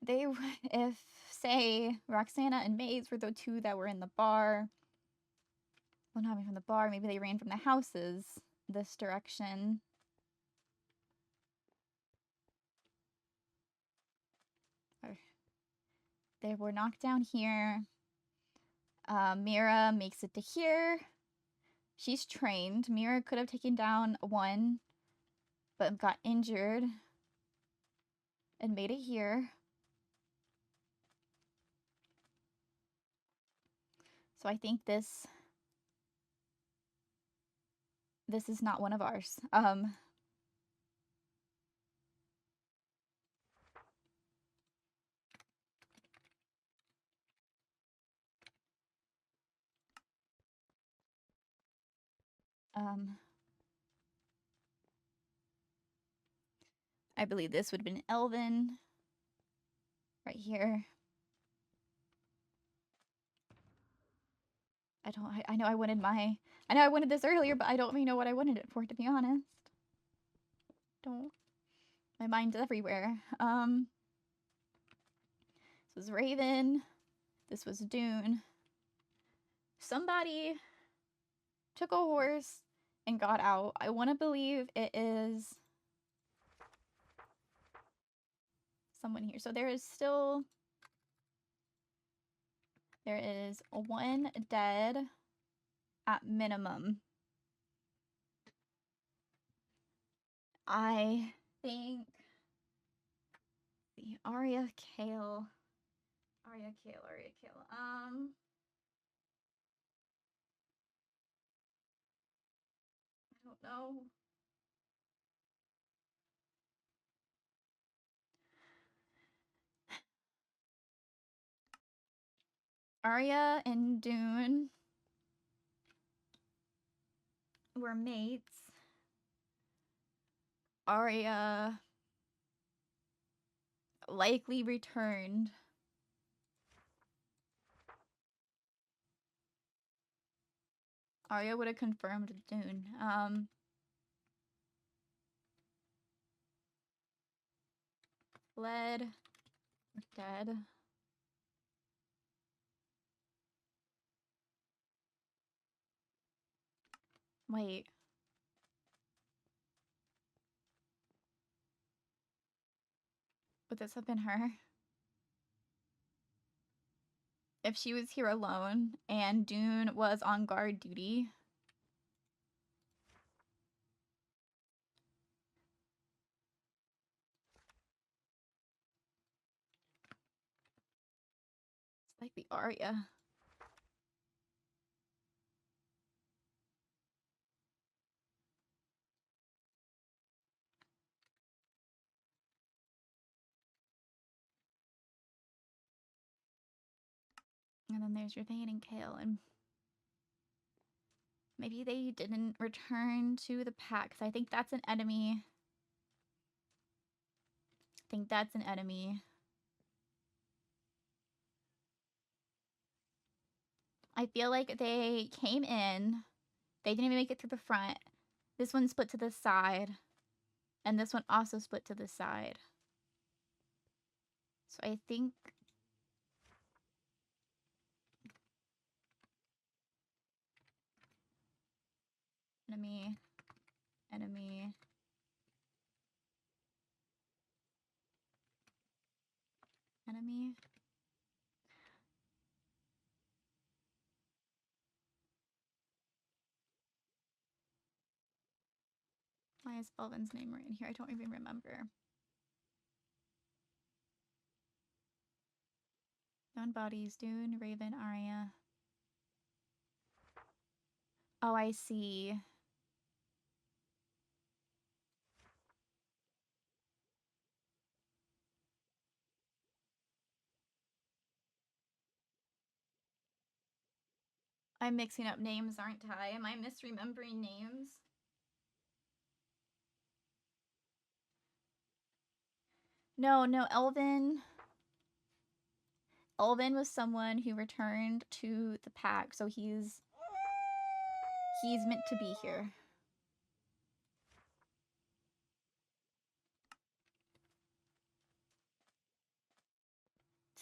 So if say Roxana and Maze were the two that were in the bar, well, not even from the bar, maybe they ran from the houses this direction. Or they were knocked down here. Mira makes it to here. She's trained. Mira could have taken down one, but got injured and made it here. So I think this is not one of ours. I believe this would have been Elvin right here. I know I wanted this earlier, but I don't really know what I wanted it for, to be honest. My mind's everywhere. This was Raven. This was Dune. Somebody took a horse and got out. I want to believe it is someone here. So there is one dead at minimum. I think the Arya Kale. I don't know. Arya and Dune were mates. Arya likely returned. Arya would have confirmed Dune. Bled or dead. Wait. Would this have been her? If she was here alone and Dune was on guard duty. It's like the Arya. And then there's Ravane and Kale, and maybe they didn't return to the pack, because I think that's an enemy. I think that's an enemy. I feel like they came in, they didn't even make it through the front. This one split to the side, and this one also split to the side. So I think... Enemy. Enemy. Enemy. Why is Elvin's name right in here? I don't even remember. Known bodies, Dune, Raven, Arya. Oh, I see. I'm mixing up names, aren't I? Am I misremembering names? No, Elvin. Elvin was someone who returned to the pack, so he's meant to be here.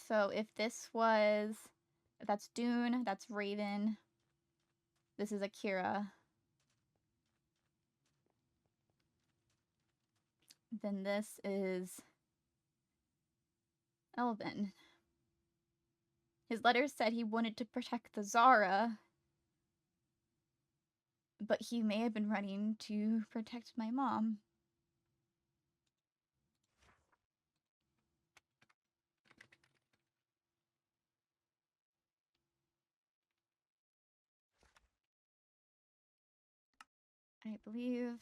So if this was... That's Dune, that's Raven. This is Akira. Then this is Elvin. His letters said he wanted to protect the Zara, but he may have been running to protect my mom. I believe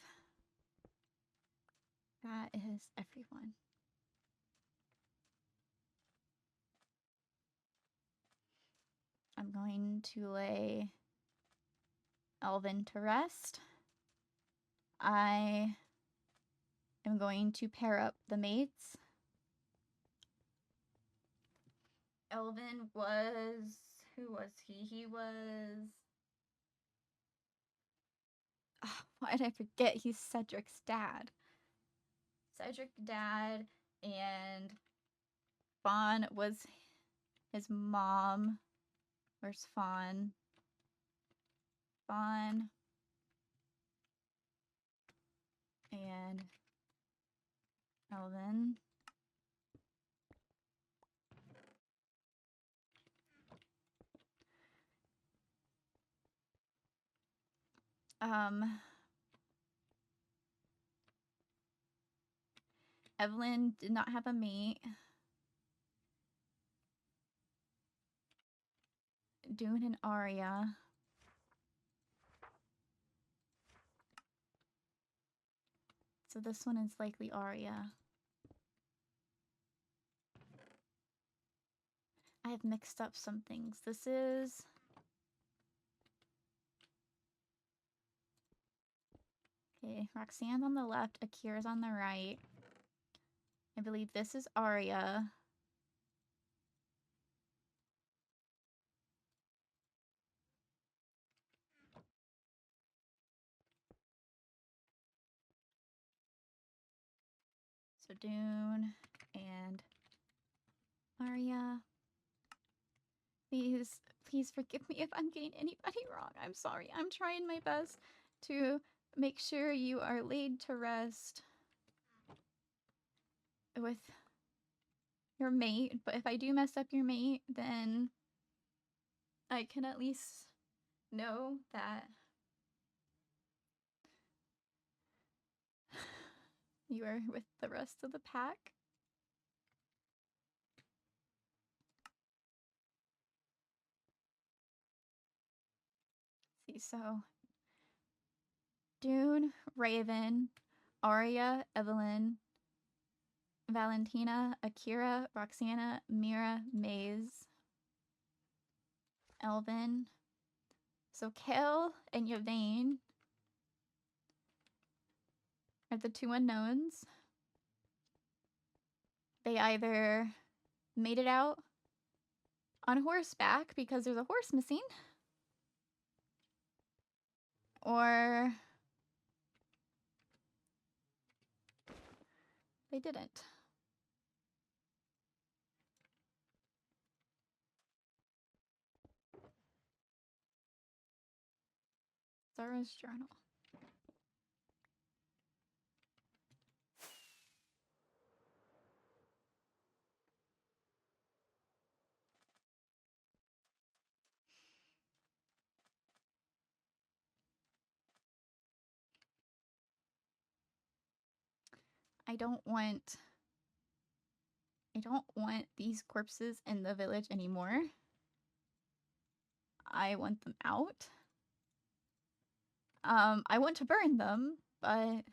that is everyone. I'm going to lay Elvin to rest. I am going to pair up the mates. Elvin was... Who was he? He was... Oh, why did I forget? He's Cedric's dad. Cedric's dad, and Fawn was his mom. Where's Fawn? Fawn. And Elvin. Evelyn did not have a mate. Dune and Arya. So this one is likely Arya. I have mixed up some things. This is... Okay, Roxanne's on the left, Akira's on the right. I believe this is Arya. So Dune and Arya. Please forgive me if I'm getting anybody wrong. I'm sorry. I'm trying my best to make sure you are laid to rest with your mate. But if I do mess up your mate, then I can at least know that you are with the rest of the pack. See, so Dune, Raven, Arya, Evelyn, Valentina, Akira, Roxana, Mira, Maze, Elvin. So Kel and Yvain are the two unknowns. They either made it out on horseback because there's a horse missing, or they didn't. Zara's journal. I don't want these corpses in the village anymore. I want them out. I want to burn them, but I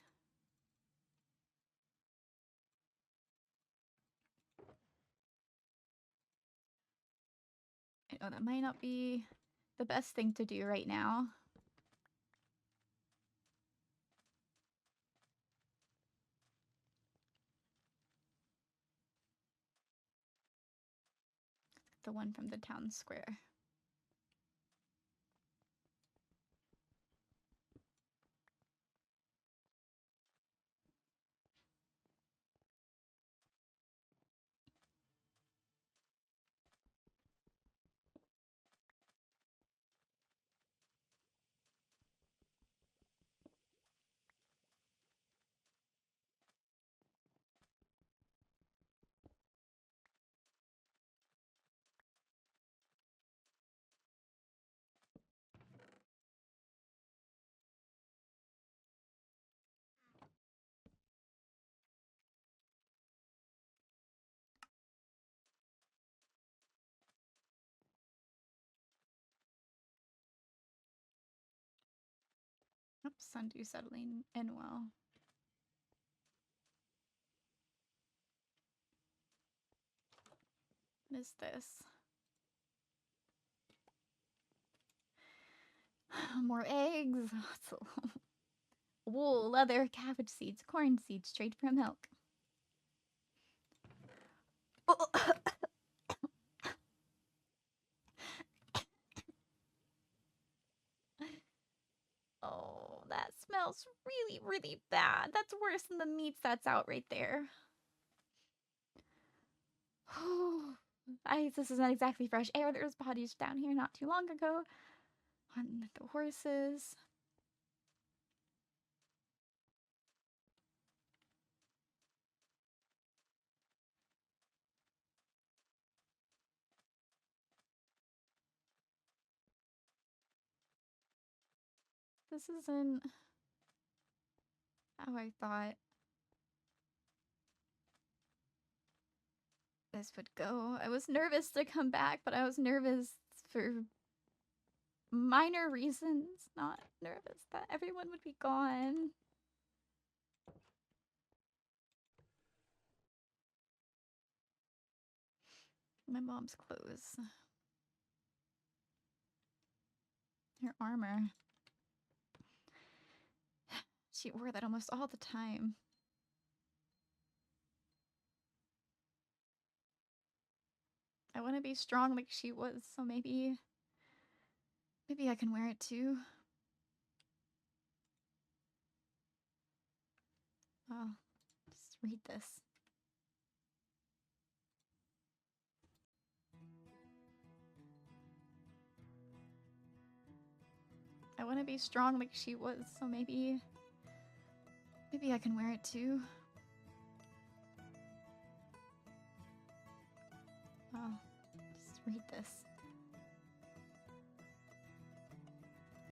know that might not be the best thing to do right now. The one from the town square. Oops, Sundew settling in well. What is this? More eggs. Wool, leather, cabbage seeds, corn seeds, straight from milk. Oh, that smells really, really bad. That's worse than the meats that's out right there. This is not exactly fresh air. There's bodies down here not too long ago. On the horses. This isn't how I thought this would go. I was nervous to come back, but I was nervous for minor reasons, not nervous that everyone would be gone. My mom's clothes. Her armor. She wore that almost all the time. I want to be strong like she was, so maybe I can wear it too. Well, just read this. I want to be strong like she was, so maybe I can wear it too. Oh, just read this.